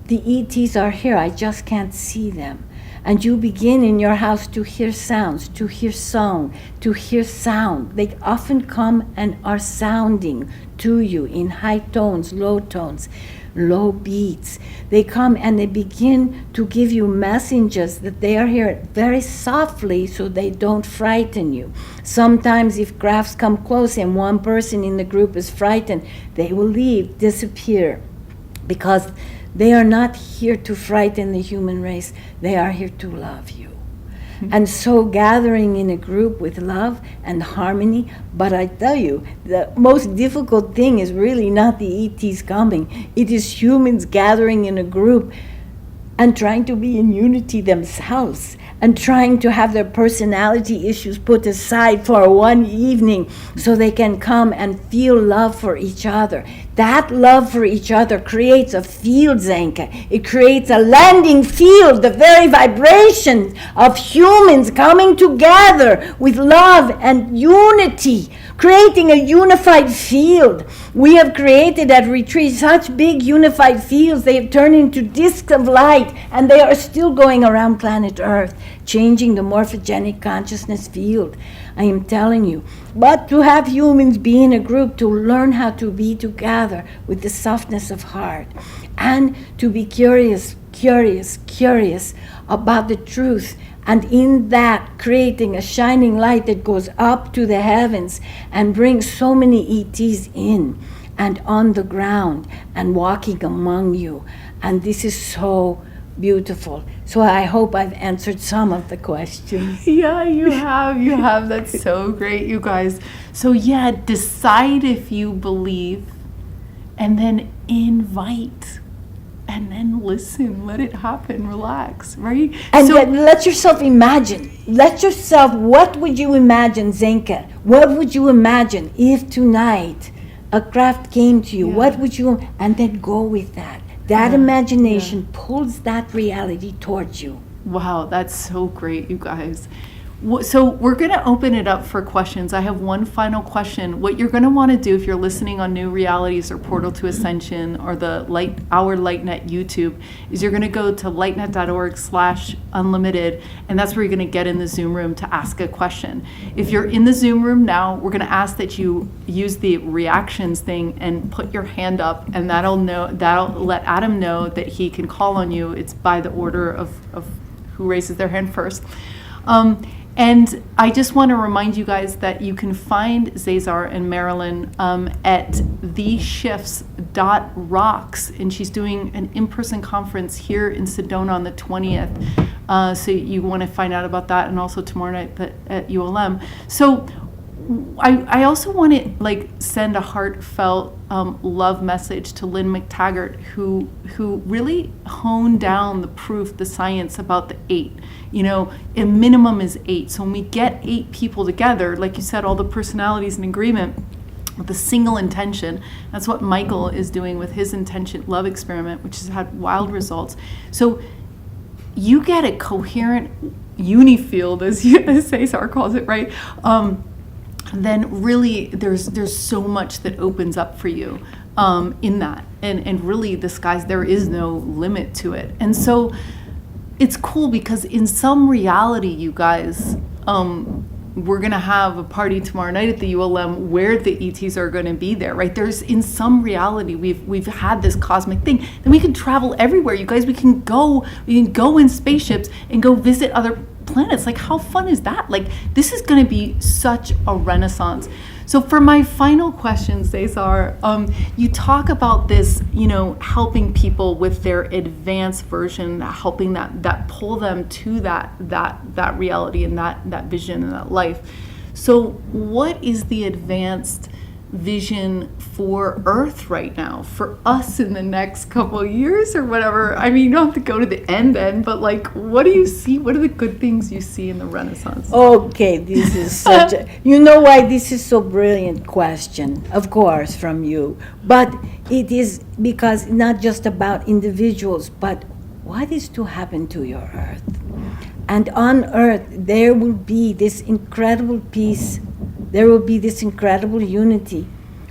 the ETs are here, I just can't see them. And you begin in your house to hear sounds, to hear song, to hear sound. They often come and are sounding to you in high tones, low beats. They come and they begin to give you messages that they are here very softly so they don't frighten you. Sometimes if crafts come close and one person in the group is frightened, they will leave, disappear, because they are not here to frighten the human race. They are here to love you. Mm-hmm. And so gathering in a group with love and harmony, but I tell you, the most difficult thing is really not the ETs coming. It is humans gathering in a group and trying to be in unity themselves and trying to have their personality issues put aside for one evening so they can come and feel love for each other. That love for each other creates a field, Zenka. It creates a landing field, the very vibration of humans coming together with love and unity, creating a unified field. We have created at retreat such big unified fields. They have turned into discs of light, and they are still going around planet Earth, changing the morphogenic consciousness field. I am telling you. But to have humans be in a group, to learn how to be together with the softness of heart, and to be curious about the truth, and in that creating a shining light that goes up to the heavens and brings so many ETs in and on the ground and walking among you. And this is so beautiful. So I hope I've answered some of the questions. Yeah, you have. That's so great, you guys. So yeah, decide if you believe, and then invite, and then listen, let it happen, relax, right? And then let yourself imagine. What would you imagine, Zenka? What would you imagine if tonight a craft came to you? Yeah. What would you, and then go with that. That imagination pulls that reality towards you. Wow, that's so great, you guys. So we're going to open it up for questions. I have one final question. What you're going to want to do if you're listening on New Realities or Portal to Ascension or our LightNet YouTube is you're going to go to lightnet.org/unlimited, and that's where you're going to get in the Zoom room to ask a question. If you're in the Zoom room now, we're going to ask that you use the reactions thing and put your hand up, and that'll let Adam know that he can call on you. It's by the order of who raises their hand first. And I just want to remind you guys that you can find ZaZar and Marilyn at theshifts.rocks, and she's doing an in-person conference here in Sedona on the 20th. So you want to find out about that, and also tomorrow night at ULM. So I also want to send a heartfelt love message to Lynn McTaggart, who really honed down the proof, the science about the 8. A minimum is 8. So when we get 8 people together, like you said, all the personalities in agreement with a single intention. That's what Michael is doing with his intention love experiment, which has had wild results. So you get a coherent uni-field, as ZaZar calls it, right? Then really there's so much that opens up for you in that, and really there is no limit to it. And so it's cool because in some reality, you guys, we're gonna have a party tomorrow night at the ULM where the ETs are gonna be there, right? There's in some reality we've had this cosmic thing. Then we can travel everywhere, you guys. We can go in spaceships and go visit other planets. How fun is that? This is going to be such a renaissance. So for my final question, ZaZar, you talk about this, helping people with their advanced version, helping that pull them to that reality and that vision and that life. So what is the advanced vision for Earth right now, for us in the next couple of years or whatever? I mean, you don't have to go to the end then, but what do you see? What are the good things you see in the Renaissance? Okay, this is such a, you know why this is so brilliant question, of course, from you, but it is because not just about individuals, but what is to happen to your Earth. And on Earth, there will be this incredible peace. There will be this incredible unity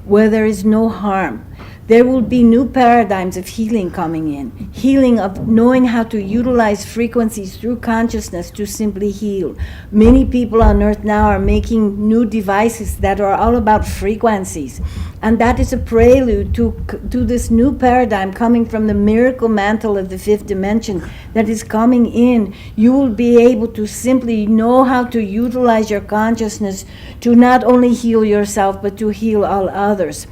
where there is no harm. There will be new paradigms of healing coming in. Healing of knowing how to utilize frequencies through consciousness to simply heal. Many people on Earth now are making new devices that are all about frequencies. And that is a prelude to this new paradigm coming from the miracle mantle of the 5th dimension that is coming in. You will be able to simply know how to utilize your consciousness to not only heal yourself, but to heal all others.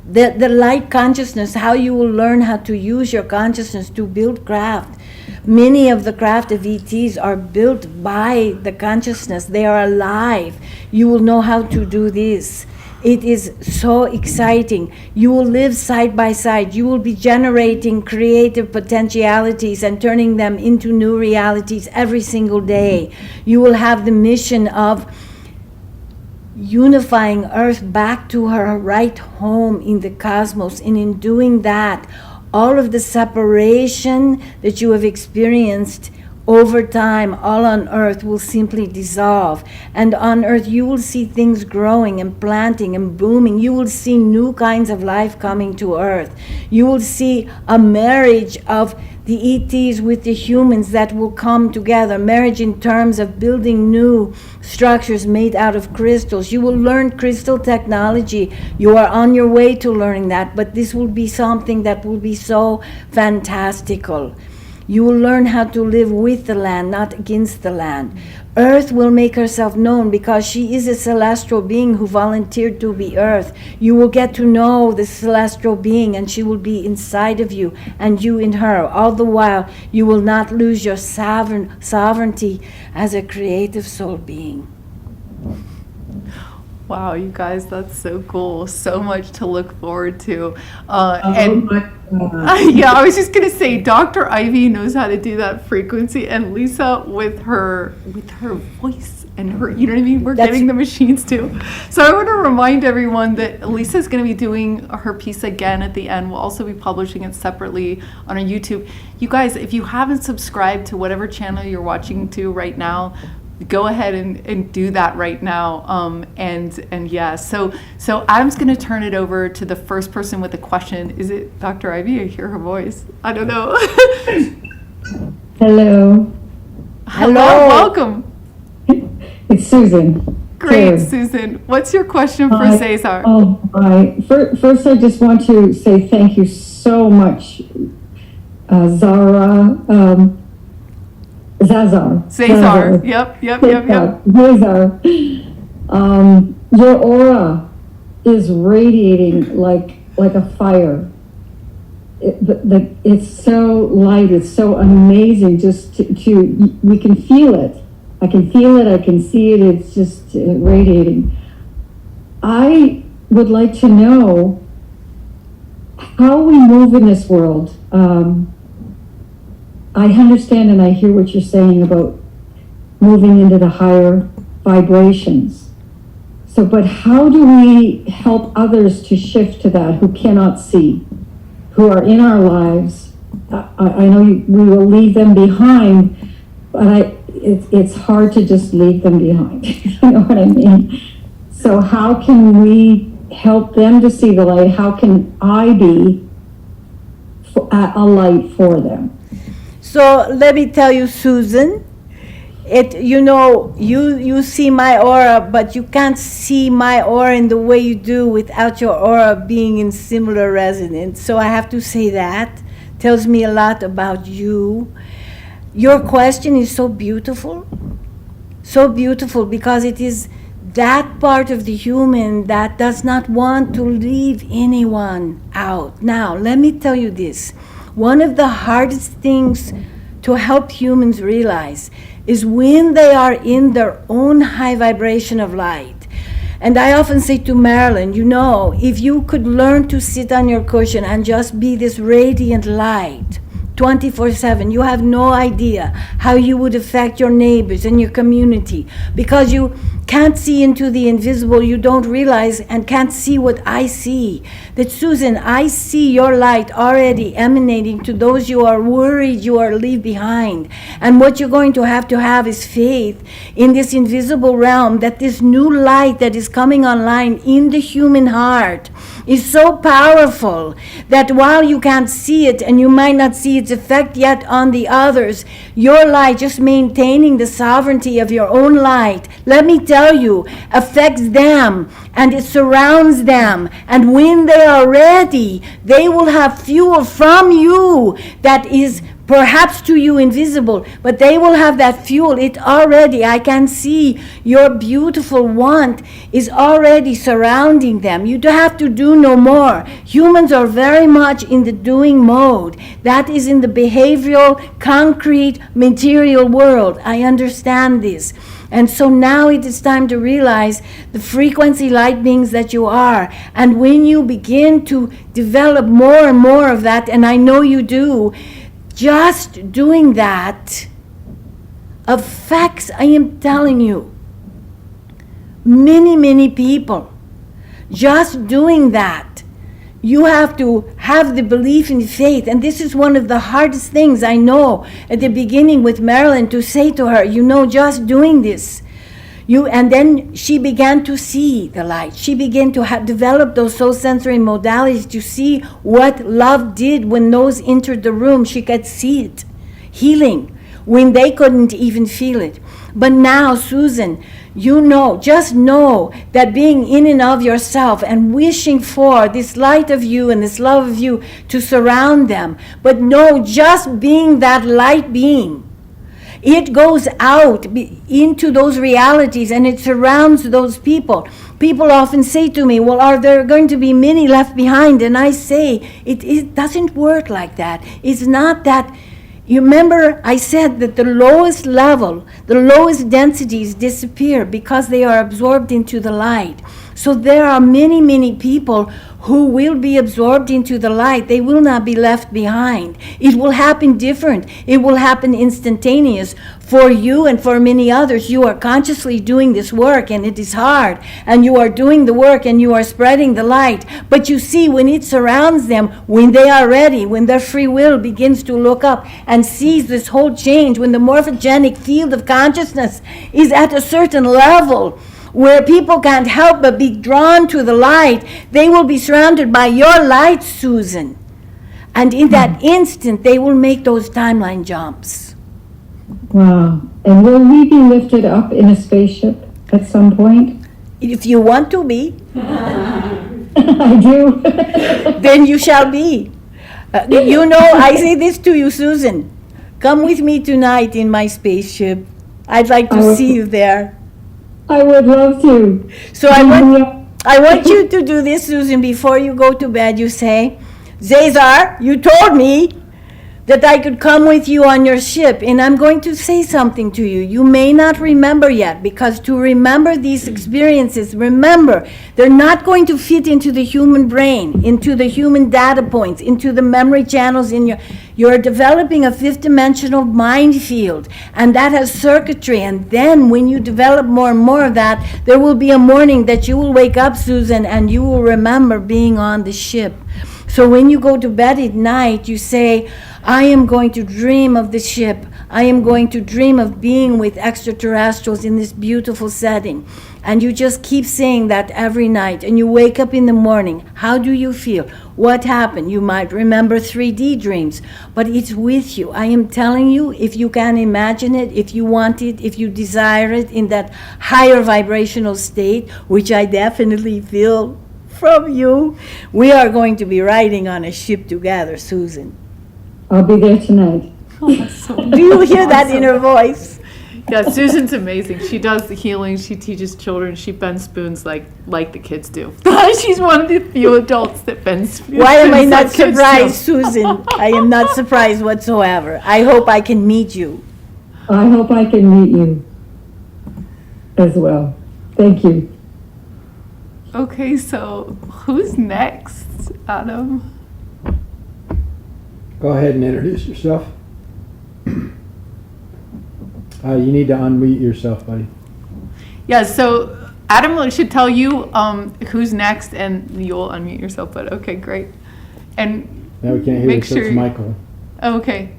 The light consciousness, how you will learn how to use your consciousness to build craft. Many of the craft of ETs are built by the consciousness. They are alive. You will know how to do this. It is so exciting. You will live side by side. You will be generating creative potentialities and turning them into new realities every single day. You will have the mission of unifying Earth back to her right home in the cosmos. And in doing that, all of the separation that you have experienced over time, all on Earth, will simply dissolve. And on Earth, you will see things growing and planting and booming. You will see new kinds of life coming to Earth. You will see a marriage of the ETs with the humans that will come together, marriage in terms of building new structures made out of crystals. You will learn crystal technology. You are on your way to learning that, but this will be something that will be so fantastical. You will learn how to live with the land, not against the land. Earth will make herself known because she is a celestial being who volunteered to be Earth. You will get to know the celestial being, and she will be inside of you and you in her. All the while, you will not lose your sovereignty as a creative soul being. Wow, you guys, that's so cool. So much to look forward to. Yeah, I was just gonna say, Dr. Ivy knows how to do that frequency, and Lisa with her voice and her, you know what I mean? We're getting the machines too. So I want to remind everyone that Lisa's going to be doing her piece again at the end. We'll also be publishing it separately on our YouTube. You guys, if you haven't subscribed to whatever channel you're watching to right now, go ahead and do that right now. And yeah, so Adam's going to turn it over to the first person with a question. Is it Dr. Ivy? I hear her voice. I don't know. Hello. Hello. Welcome. It's Susan. Great, Susan. What's your question for ZaZar? Oh, hi. First, I just want to say thank you so much, ZaZar. ZaZar. Yep. ZaZar. Your aura is radiating like a fire. It's so light. It's so amazing. Just to we can feel it. I can feel it. I can see it. It's just radiating. I would like to know how we move in this world. I understand and I hear what you're saying about moving into the higher vibrations. So, but how do we help others to shift to that who cannot see, who are in our lives? I know we will leave them behind, but it's hard to just leave them behind. You know what I mean? So how can we help them to see the light? How can I be a light for them? So let me tell you, Susan, you see my aura, but you can't see my aura in the way you do without your aura being in similar resonance. So I have to say that tells me a lot about you. Your question is so beautiful because it is that part of the human that does not want to leave anyone out. Now, let me tell you this. One of the hardest things to help humans realize is when they are in their own high vibration of light. And I often say to Marilyn, if you could learn to sit on your cushion and just be this radiant light 24/7, you have no idea how you would affect your neighbors and your community. Because you can't see into the invisible, you don't realize and can't see what I see. That, Susan, I see your light already emanating to those you are worried you are leave behind. And what you're going to have is faith in this invisible realm, that this new light that is coming online in the human heart is so powerful that while you can't see it and you might not see its effect yet on the others, your light, just maintaining the sovereignty of your own light, let me tell you, affects them and it surrounds them. And when they are ready, they will have fuel from you that is perhaps to you invisible, but they will have that fuel. It already, I can see your beautiful want is already surrounding them. You don't have to do no more. Humans are very much in the doing mode. That is in the behavioral, concrete, material world. I understand this. And so now it is time to realize the frequency light beings that you are. And when you begin to develop more and more of that, and I know you do, just doing that affects, I am telling you, many, many people. Just doing that, you have to have the belief and faith. And this is one of the hardest things I know at the beginning with Marilyn, to say to her, just doing this. And then she began to see the light. She began to develop those soul sensory modalities to see what love did when those entered the room. She could see it, healing, when they couldn't even feel it. But now, Susan, just know that being in and of yourself and wishing for this light of you and this love of you to surround them. But no, just being that light being. It goes out into those realities and it surrounds those people. People often say to me, well, are there going to be many left behind? And I say, it doesn't work like that. It's not that. You remember I said that the lowest level, the lowest densities disappear because they are absorbed into the light. So there are many, many people who will be absorbed into the light. They will not be left behind. It will happen different. It will happen instantaneous for you and for many others. You are consciously doing this work and it is hard. And you are doing the work and you are spreading the light. But you see, when it surrounds them, when they are ready, when their free will begins to look up and sees this whole change, when the morphogenic field of consciousness is at a certain level, where people can't help but be drawn to the light, they will be surrounded by your light, Susan. And in that instant, they will make those timeline jumps. Wow. And will we be lifted up in a spaceship at some point? If you want to be. I do. Then you shall be. I say this to you, Susan. Come with me tonight in my spaceship. I'd like to see you there. I would love to. So I want you to do this, Susan, before you go to bed. You say, ZaZar, you told me that I could come with you on your ship, and I'm going to say something to you. You may not remember yet, because to remember these experiences, remember, they're not going to fit into the human brain, into the human data points, into the memory channels in you're developing a fifth dimensional mind field, and that has circuitry. And then when you develop more and more of that, there will be a morning that you will wake up, Susan, and you will remember being on the ship. So when you go to bed at night, you say, I am going to dream of the ship. I am going to dream of being with extraterrestrials in this beautiful setting. And you just keep saying that every night. And you wake up in the morning. How do you feel? What happened? You might remember 3D dreams, but it's with you. I am telling you, if you can imagine it, if you want it, if you desire it in that higher vibrational state, which I definitely feel from you, we are going to be riding on a ship together, Susan. I'll be there tonight. Do you hear that in her voice? Yeah, Susan's amazing. She does the healing. She teaches children. She bends spoons like the kids do. She's one of the few adults that bends spoons. Why am I not surprised, Susan? I am not surprised whatsoever. I hope I can meet you. I hope I can meet you as well. Thank you. Okay, so who's next, Adam? Go ahead and introduce yourself. You need to unmute yourself, buddy. Yeah, so Adam should tell you who's next, and you'll unmute yourself. But okay, great. And Now we can't hear you, so it's Michael. Oh, okay.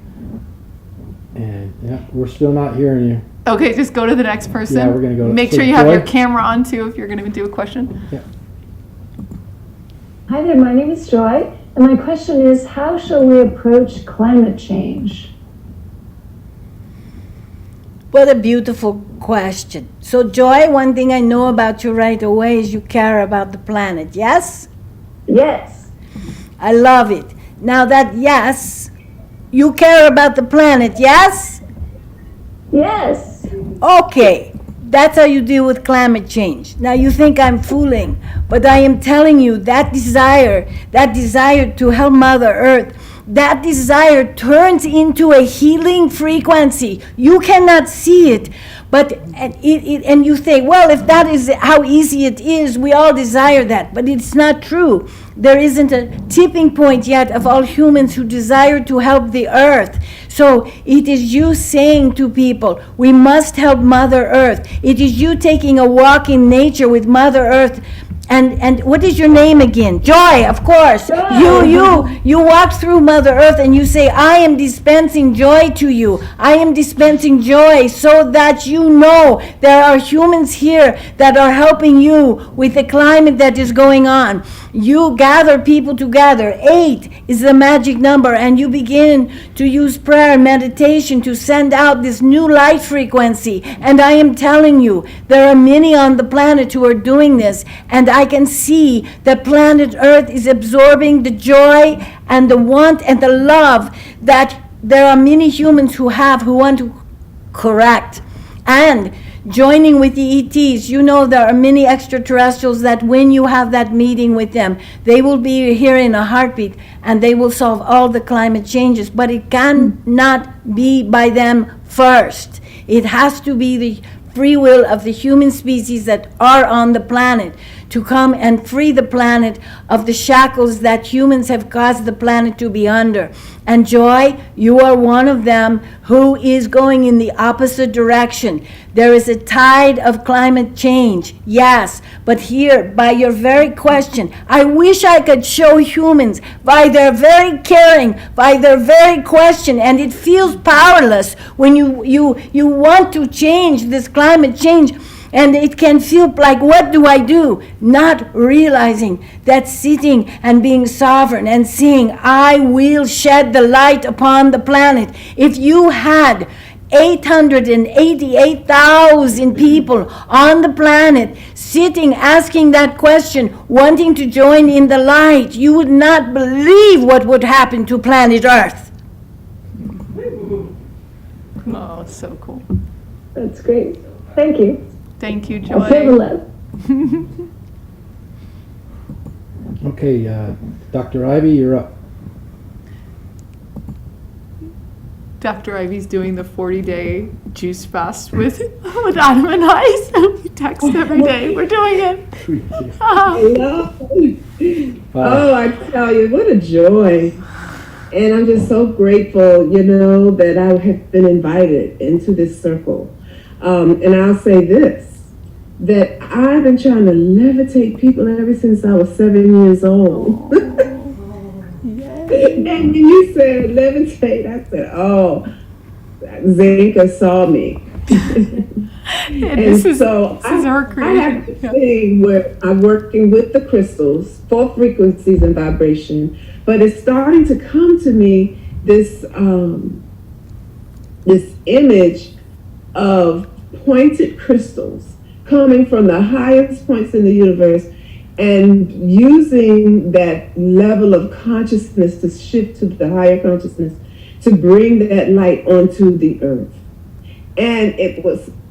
And yeah, we're still not hearing you. Okay, just go to the next person. Yeah, we're gonna go. Make sure you have your camera on too if you're going to do a question. Yeah. Hi there, my name is Joy, and my question is, how shall we approach climate change? What a beautiful question. So, Joy, one thing I know about you right away is you care about the planet, yes? Yes. I love it. Now that yes, you care about the planet, yes? Yes. Okay, that's how you deal with climate change. Now you think I'm fooling, but I am telling you that desire to help Mother Earth that desire turns into a healing frequency. You cannot see it, but and you say, well, if that is how easy it is, we all desire that. But it's not true. There isn't a tipping point yet of all humans who desire to help the earth. So it is you saying to people, we must help Mother Earth. It is you taking a walk in nature with Mother Earth. And what is your name again? Joy, of course. Joy. You walk through Mother Earth and you say, I am dispensing joy to you. I am dispensing joy so that you know there are humans here that are helping you with the climate that is going on. You gather people together. 8 is the magic number, and you begin to use prayer and meditation to send out this new light frequency. And I am telling you, there are many on the planet who are doing this, and I can see that planet Earth is absorbing the joy and the want and the love that there are many humans who want to correct. And joining with the ETs, you know there are many extraterrestrials that when you have that meeting with them, they will be here in a heartbeat and they will solve all the climate changes. But it cannot be by them first. It has to be the free will of the human species that are on the planet to come and free the planet of the shackles that humans have caused the planet to be under. And Joy, you are one of them who is going in the opposite direction. There is a tide of climate change, yes, but here, by your very question, I wish I could show humans by their very caring, by their very question, and it feels powerless when you want to change this climate change. And it can feel like, what do I do? Not realizing that sitting and being sovereign and saying, I will shed the light upon the planet. If you had 888,000 people on the planet sitting, asking that question, wanting to join in the light, you would not believe what would happen to planet Earth. Oh, so cool. That's great. Thank you. Thank you, I feel the Joy. love. Okay, Dr. Ivy, you're up. Dr. Ivy's doing the 40-day juice fast with Adam and I, so we text every day. We're doing it. Hello. Oh, I tell you, what a joy. And I'm just so grateful, that I have been invited into this circle. And I'll say this, that I've been trying to levitate people ever since I was 7 years old. And when you said levitate, I said, oh, Zenka saw me. This is her I have creation. this thing where I'm working with the crystals for frequencies and vibration, but it's starting to come to me this image of pointed crystals coming from the highest points in the universe and using that level of consciousness to shift to the higher consciousness to bring that light onto the earth. And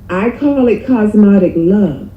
I call it cosmetic love.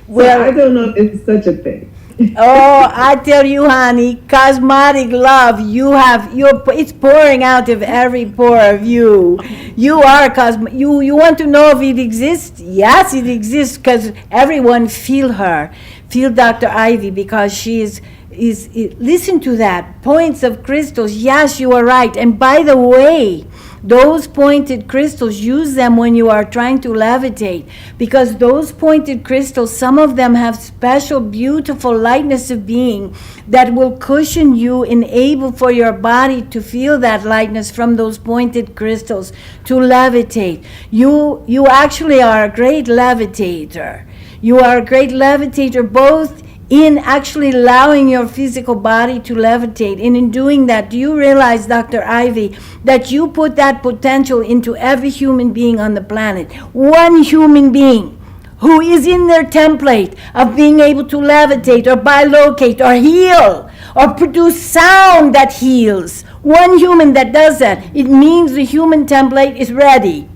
Well, I don't know if it's such a thing. Oh, I tell you, honey, cosmetic love, it's pouring out of every pore of you. You are you want to know if it exists? Yes, it exists, because everyone feel Dr. Ivy, because she is listen to that, points of crystals. Yes, you are right. And by the way, those pointed crystals, use them when you are trying to levitate, because those pointed crystals, some of them have special, beautiful lightness of being that will cushion you, enable for your body to feel that lightness from those pointed crystals to levitate. You actually are a great levitator. You are a great levitator, both in actually allowing your physical body to levitate. And in doing that, do you realize, Dr. Ivy, that you put that potential into every human being on the planet? One human being who is in their template of being able to levitate or bilocate or heal or produce sound that heals. One human that does that, it means the human template is ready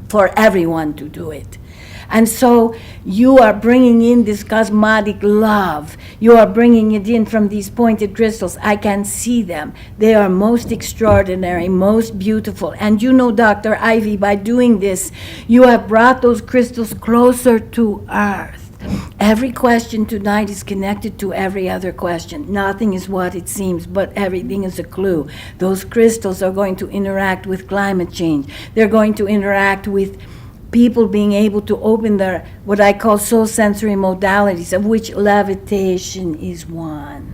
for everyone to do it. And so you are bringing in this cosmetic love. You are bringing it in from these pointed crystals. I can see them. They are most extraordinary, most beautiful. And you know, Dr. Ivy, by doing this, you have brought those crystals closer to Earth. Every question tonight is connected to every other question. Nothing is what it seems, but everything is a clue. Those crystals are going to interact with climate change. They're going to interact with people being able to open their, what I call soul sensory modalities, of which levitation is one.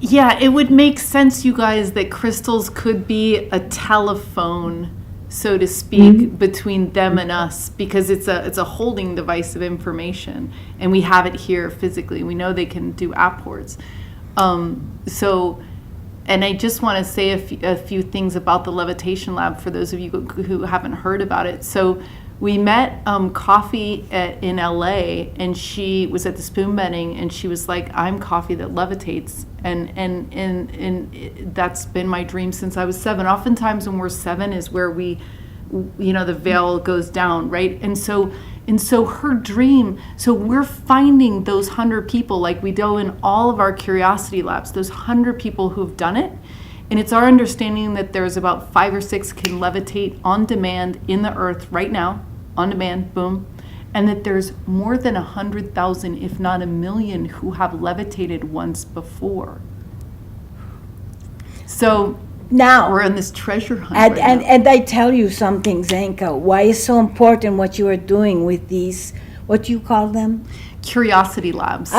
Yeah, it would make sense, you guys, that crystals could be a telephone, so to speak, between them and us, because it's a holding device of information, and we have it here physically. We know they can do apports. And I just want to say a few things about the Levitation Lab for those of you who haven't heard about it. So we met Coffee in LA, and she was at the spoon bending, and she was like, I'm coffee that levitates. And that's been my dream since I was 7. Oftentimes when we're 7 is where we, the veil goes down, right? And so her dream, so we're finding those 100 people, like we do in all of our curiosity labs, those 100 people who've done it. And it's our understanding that there's about 5 or 6 can levitate on demand in the earth right now, on demand, boom. And that there's more than 100,000, if not 1 million, who have levitated once before. So now we're on this treasure hunt. And I tell you something, Zenka, why it's so important what you are doing with these, what do you call them? Curiosity labs.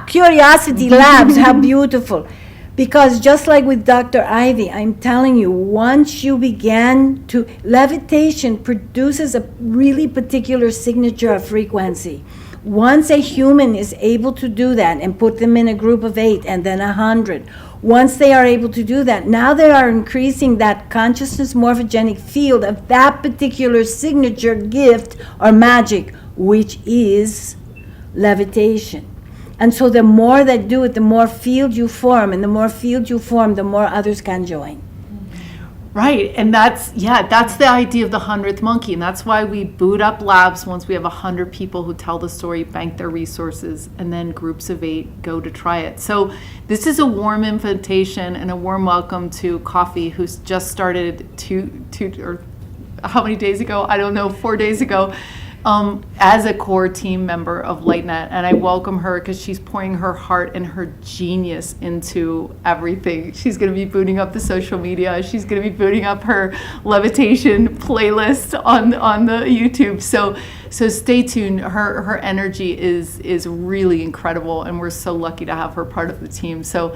Curiosity labs, how beautiful. Because just like with Dr. Ivy, I'm telling you, once you begin to, levitation produces a really particular signature of frequency. Once a human is able to do that and put them in a group of 8 and then 100, once they are able to do that, now they are increasing that consciousness morphogenic field of that particular signature gift or magic, which is levitation. And so the more that do it, the more field you form, and the more field you form, the more others can join. Right, and that's the idea of the 100th monkey, and that's why we boot up labs once we have 100 people who tell the story, bank their resources, and then groups of 8 go to try it. So this is a warm invitation and a warm welcome to Coffee, who's just started two or how many days ago? I don't know, 4 days ago. As a core team member of LightNet, and I welcome her because she's pouring her heart and her genius into everything. She's going to be booting up the social media. She's going to be booting up her levitation playlist on the YouTube. So stay tuned. Her energy is really incredible, and we're so lucky to have her part of the team. So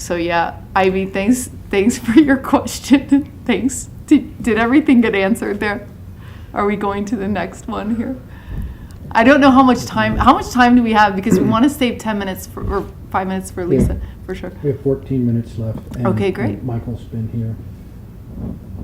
yeah, Ivy, thanks for your question. Thanks. Did everything get answered there? Are we going to the next one here? I don't know how much time do we have, because we want to save 10 minutes or 5 minutes for Lisa, for sure. We have 14 minutes left. And, okay, great. And Michael's been here.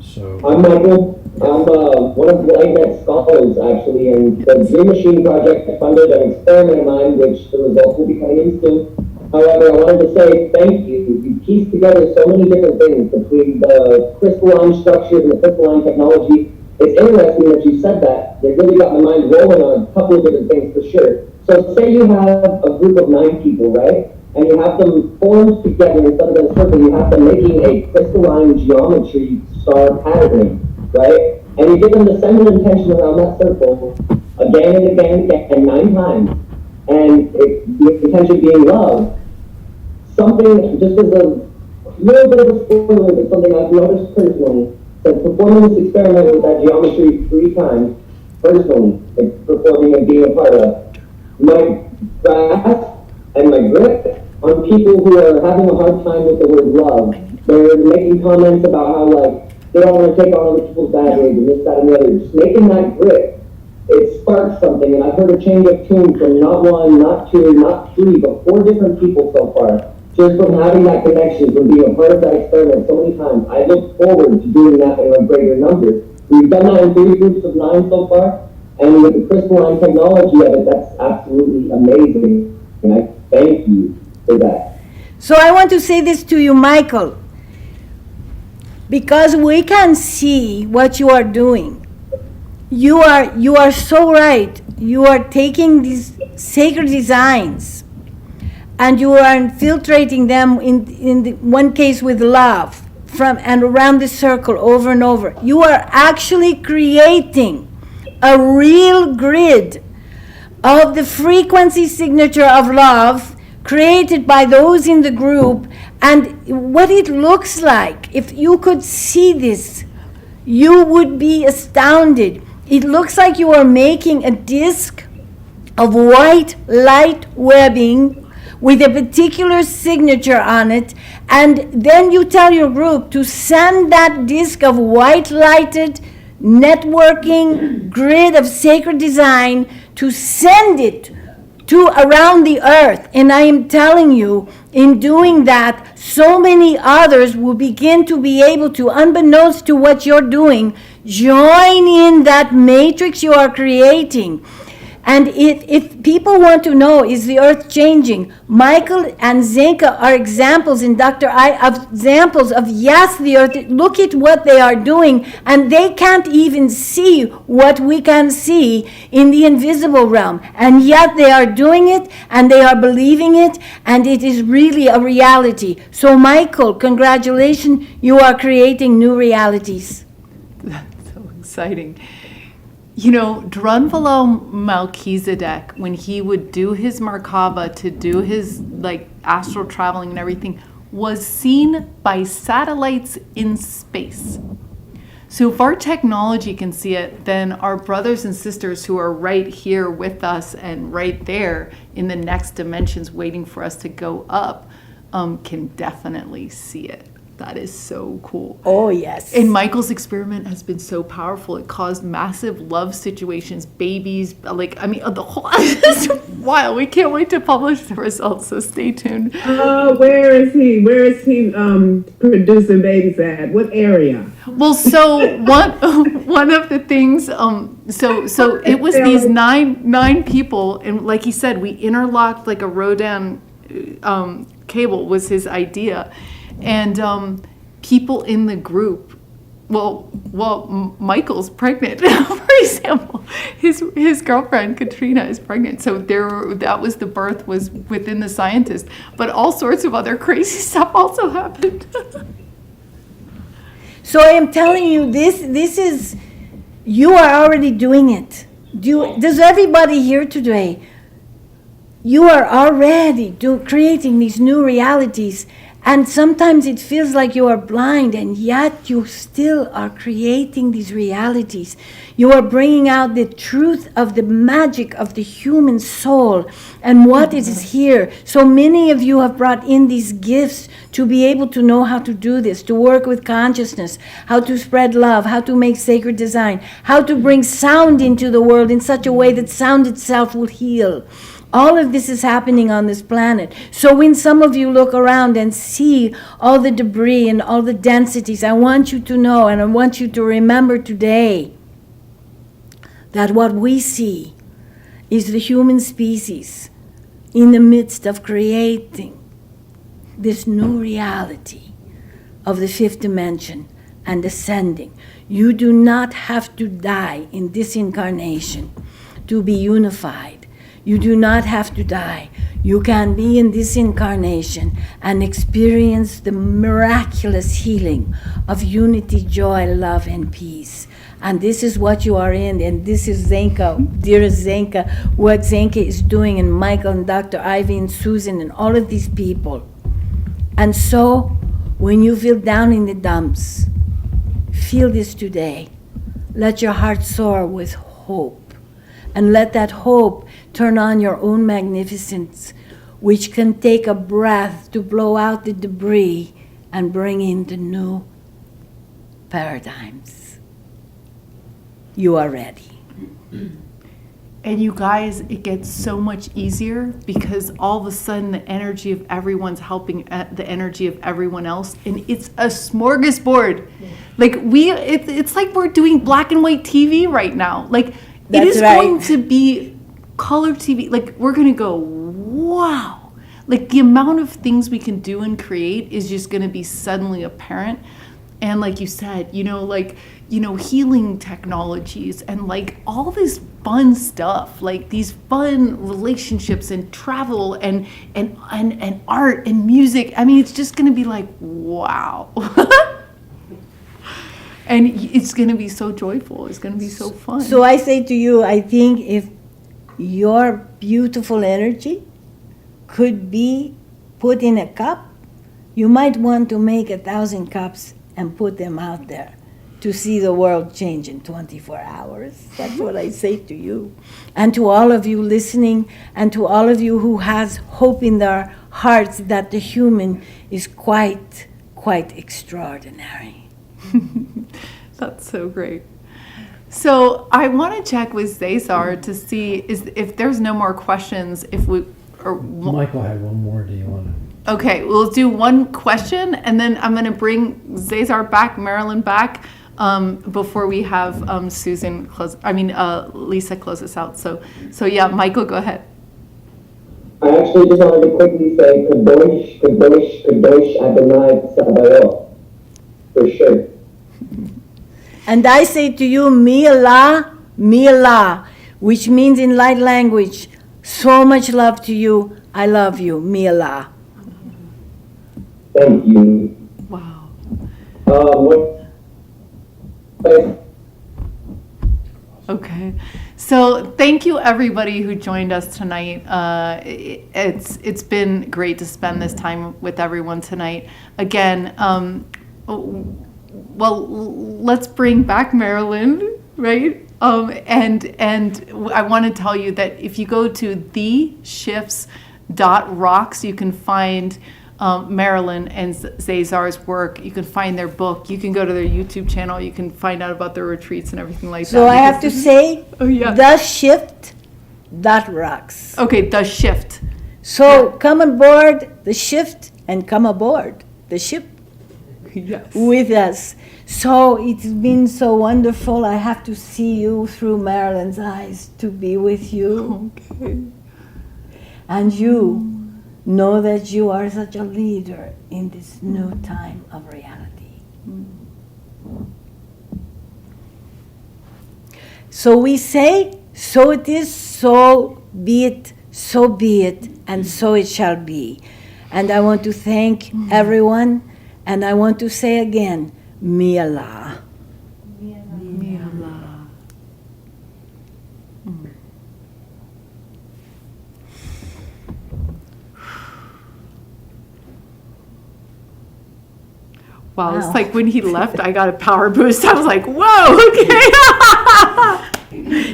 So I'm Michael. I'm one of the LightNet scholars, actually, and the Dream Machine Project funded an experiment of mine, which the results will be coming in soon. However, I wanted to say thank you. You pieced together so many different things between the crystalline structures and the crystalline technology. It's interesting that you said that. It really got my mind rolling on a couple of different things for sure. So say you have a group of 9 people, right? And you have them formed together instead of in a circle. You have them making a crystalline geometry star patterning, right? And you give them the same intention around that circle again and again and again, 9 times. And the intention being love. Something, just as a little bit of a spoiler, but something I've noticed personally, so performing this experiment with that geometry 3 times, personally, like performing and being a part of, my grasp and my grip on people who are having a hard time with the word love, they're making comments about how, like, they don't want to take on other people's baggage and this, that, and the other. Just making that grip, it sparks something, and I've heard a change of tune from not 1, not 2, not 3, but 4 different people so far. Just from having that connection, from being a part of that experiment so many times, I look forward to doing that in a greater number. We've done that in 3 groups of 9 so far, and with the crystalline technology of it, that's absolutely amazing. And I thank you for that. So I want to say this to you, Michael, because we can see what you are doing. You are so right. You are taking these sacred designs and you are infiltrating them in the one case with love from and around the circle over and over. You are actually creating a real grid of the frequency signature of love created by those in the group, and what it looks like. If you could see this, you would be astounded. It looks like you are making a disc of white light webbing with a particular signature on it, and then you tell your group to send that disc of white lighted networking grid of sacred design, to send it to around the earth. And I am telling you, in doing that, so many others will begin to be able to, unbeknownst to what you're doing, join in that matrix you are creating. And if people want to know, is the earth changing? Michael and Zenka are examples in Dr. I of examples of, yes, the earth, look at what they are doing, and they can't even see what we can see in the invisible realm. And yet they are doing it, and they are believing it, and it is really a reality. So Michael, congratulations, you are creating new realities. That's so exciting. You know, Drunvalo Melchizedek, when he would do his Merkaba to do his like astral traveling and everything, was seen by satellites in space. So if our technology can see it, then our brothers and sisters who are right here with us and right there in the next dimensions waiting for us to go up can definitely see it. That is so cool. Oh, yes. And Michael's experiment has been so powerful. It caused massive love situations, babies, the whole, it's wild. We can't wait to publish the results, so stay tuned. Where is he producing babies at? What area? Well, so one of the things, so it was these nine people, and like he said, we interlocked like a Rodan cable was his idea. And people in the group, well, Michael's pregnant, for example. His girlfriend, Katrina, is pregnant. So that was the birth was within the scientist. But all sorts of other crazy stuff also happened. So I am telling you, this is, you are already doing it. Does everybody here today, you are already creating these new realities. And sometimes it feels like you are blind, and yet you still are creating these realities. You are bringing out the truth of the magic of the human soul and what it is here. So many of you have brought in these gifts to be able to know how to do this, to work with consciousness, how to spread love, how to make sacred design, how to bring sound into the world in such a way that sound itself will heal. All of this is happening on this planet. So when some of you look around and see all the debris and all the densities, I want you to know, and I want you to remember today, that what we see is the human species in the midst of creating this new reality of the fifth dimension and ascending. You do not have to die in this incarnation to be unified. You do not have to die. You can be in this incarnation and experience the miraculous healing of unity, joy, love, and peace. And this is what you are in, and this is Zenka, dearest Zenka, what Zenka is doing, and Michael and Dr. Ivy and Susan and all of these people. And so, when you feel down in the dumps, feel this today. Let your heart soar with hope. And let that hope turn on your own magnificence, which can take a breath to blow out the debris and bring in the new paradigms. You are ready. And you guys, it gets so much easier because all of a sudden the energy of everyone's helping the energy of everyone else, and it's a smorgasbord. Like it's like we're doing black and white TV right now. Like That's it is right. going to be color TV. Like we're going to go, wow. Like the amount of things we can do and create is just going to be suddenly apparent. And like you said, healing technologies and like all this fun stuff, like these fun relationships and travel and art and music. I mean, it's just going to be like, wow. And it's going to be so joyful. It's going to be so fun. So I say to you, I think if your beautiful energy could be put in a cup, you might want to make 1,000 cups and put them out there to see the world change in 24 hours. That's what I say to you. And to all of you listening, and to all of you who has hope in their hearts that the human is quite extraordinary. That's so great. So I want to check with ZaZar to see if there's no more questions. Michael had one more. Do you want to? Okay, we'll do one question, and then I'm going to bring ZaZar back, Marilyn back, before we have Lisa close us out. So yeah, Michael, go ahead. I actually just wanted to quickly say, Kadosh, Adonai, Sabaoth, for sure. And I say to you, Mi'Allah, which means in light language, so much love to you, I love you, Mi'Allah. Thank you. Wow. Okay. So thank you everybody who joined us tonight. It's been great to spend this time with everyone tonight. Again, let's bring back Marilyn, right? And I want to tell you that if you go to theshifts.rocks, you can find Marilyn and ZaZar's work. You can find their book. You can go to their YouTube channel. You can find out about their retreats and everything like that. So I have to say, theshift.rocks. Okay, The Shift. So come aboard the shift and come aboard the ship. Yes. With us. So it's been so wonderful. I have to see you through Marilyn's eyes to be with you. Okay. And you know that you are such a leader in this new time of reality. So we say, so it is, so be it, and so it shall be. And I want to thank everyone. And I want to say again, Mi'Allah. Mi'Allah. Wow, it's like when he left, I got a power boost. I was like, whoa, okay.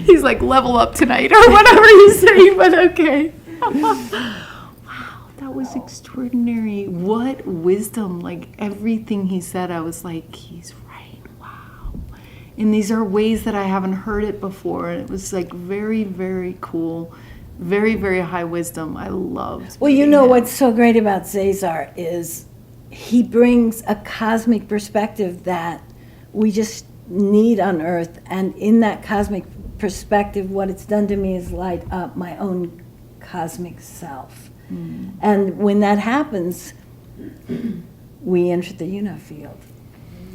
He's like, level up tonight, or whatever he's saying, but okay. That was extraordinary. What wisdom. Like everything he said, I was like, he's right. Wow. And these are ways that I haven't heard it before. And it was like very, very cool. Very, very high wisdom. I loved. Well, you know what's so great about ZaZar is he brings a cosmic perspective that we just need on Earth. And in that cosmic perspective, what it's done to me is light up my own cosmic self. And when that happens, we enter the unifield.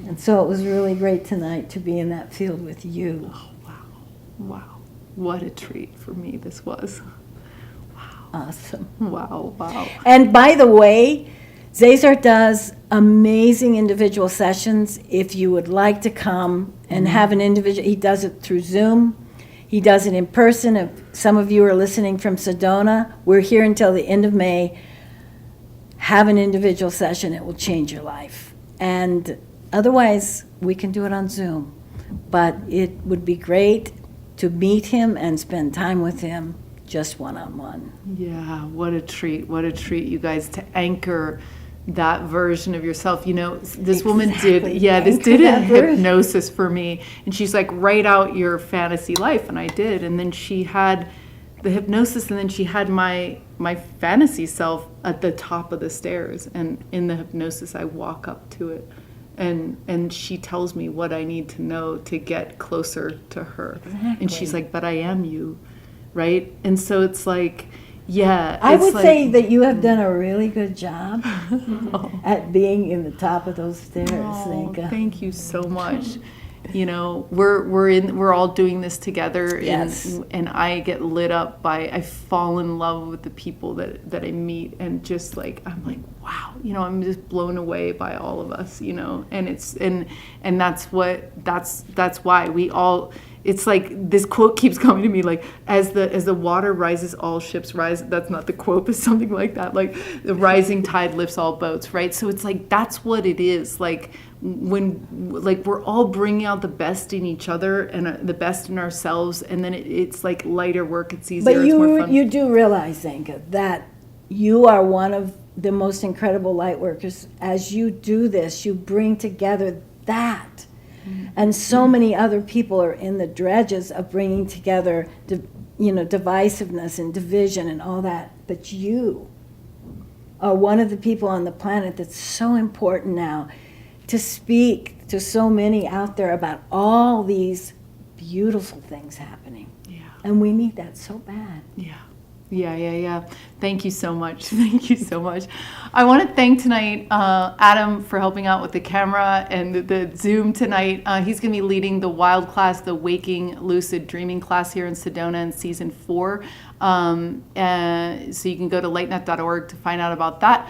And so it was really great tonight to be in that field with you. Oh, wow. Wow. What a treat for me this was. Wow. Awesome. Wow. And by the way, ZaZar does amazing individual sessions. If you would like to come and have an individual, he does it through Zoom. He does it in person. If some of you are listening from Sedona, we're here until the end of May. Have an individual session. It will change your life. And otherwise, we can do it on Zoom. But it would be great to meet him and spend time with him just one-on-one. Yeah, what a treat, you guys, to anchor that version of yourself. You know, this woman did a hypnosis for me, and she's like, write out your fantasy life, and I did. And then she had the hypnosis, and then she had my fantasy self at the top of the stairs, and in the hypnosis I walk up to it, and she tells me what I need to know to get closer to her. Exactly. And she's like, but I am you, right? And so it's like, Yeah. I it's would like- say that you have done a really good job at being in the top of those stairs, Oh, Zenka. thank you so much. You know, we're all doing this together, Yes. and I get lit up I fall in love with the people that I meet, and just like I'm like, wow, you know, I'm just blown away by all of us, you know, and it's and that's why we all. It's like this quote keeps coming to me, like as the water rises, all ships rise. That's not the quote, but something like that. Like the rising tide lifts all boats, right? So it's like that's what it is. Like when like we're all bringing out the best in each other and the best in ourselves, and then it's like lighter work. It's easier. But it's more fun. you do realize, Zenka, that you are one of the most incredible light workers. As you do this, you bring together that. And so many other people are in the dredges of bringing together, divisiveness and division and all that. But you are one of the people on the planet that's so important now to speak to so many out there about all these beautiful things happening. Yeah. And we need that so bad. Yeah. Thank you so much. Thank you so much. I want to thank tonight Adam for helping out with the camera and the Zoom tonight. He's going to be leading the wild class, the Waking Lucid Dreaming class here in Sedona in season 4. So you can go to lightnet.org to find out about that.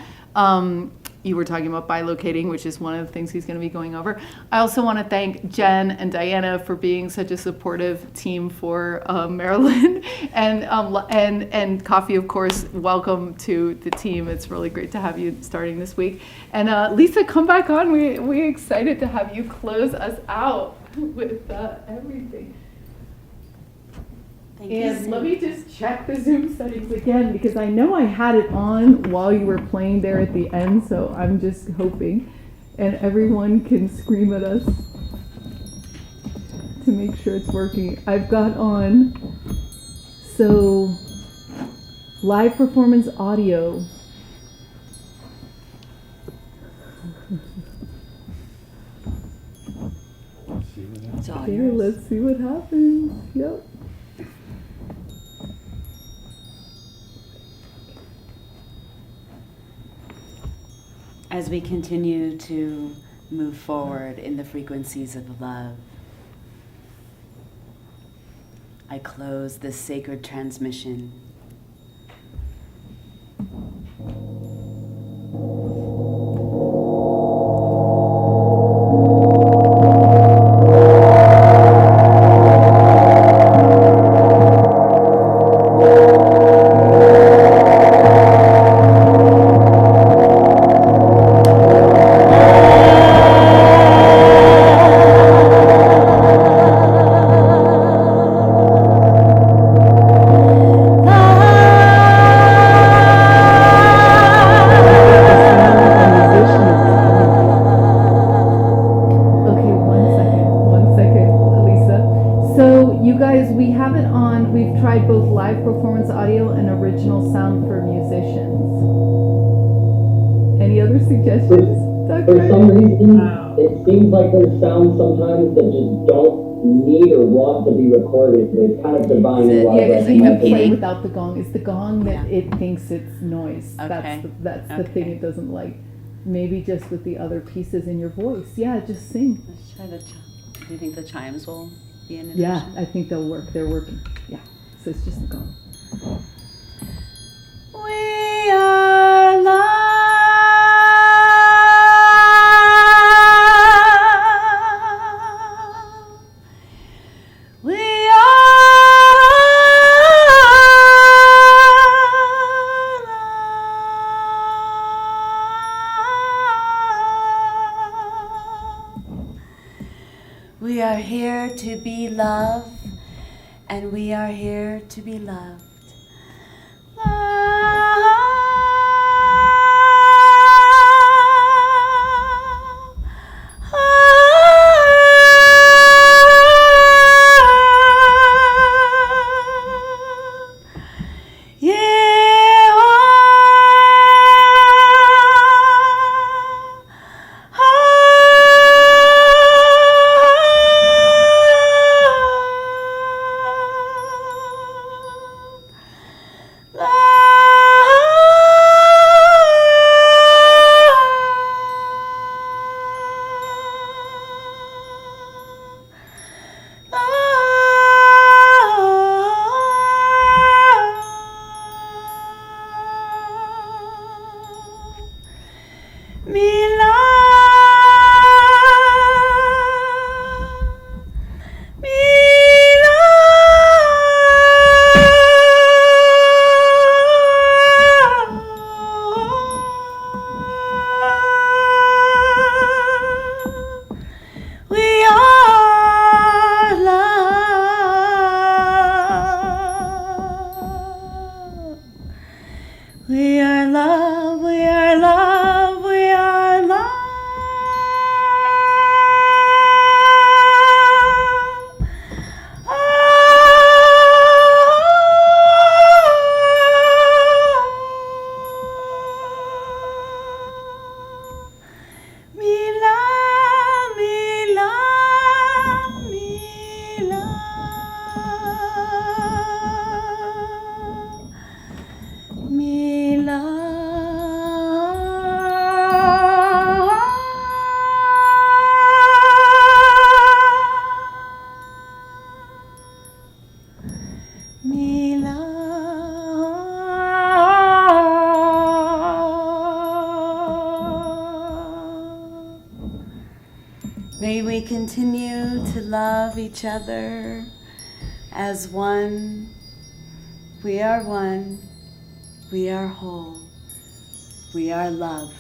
You were talking about bilocating, which is one of the things he's going to be going over. I also want to thank Jen and Diana for being such a supportive team for Marilyn, and Coffee, of course. Welcome to the team. It's really great to have you starting this week. And Lisa, come back on. We're excited to have you close us out with everything. And let me just check the Zoom settings again, because I know I had it on while you were playing there at the end, so I'm just hoping. And everyone can scream at us to make sure it's working. I've got on, so, live performance audio. It's all Okay, yours. let's see what happens. Yep. As we continue to move forward in the frequencies of love, I close this sacred transmission. For some reason, it seems like there's sounds sometimes that just don't need or want to be recorded. It's kind of divine. Yeah, because you can play Okay. without the gong. It's the gong that Yeah. it thinks it's noise. Okay. That's the thing Okay. it doesn't like. Maybe just with the other pieces in your voice. Yeah, just sing. Let's try the chimes. Do you think the chimes will be an addition? Yeah, I think they'll work. They're working. Yeah. So it's just the gong. We are love. We We are here to be love, and we are here to be loved. May we continue to love each other as one. We are one. We are whole. We are love.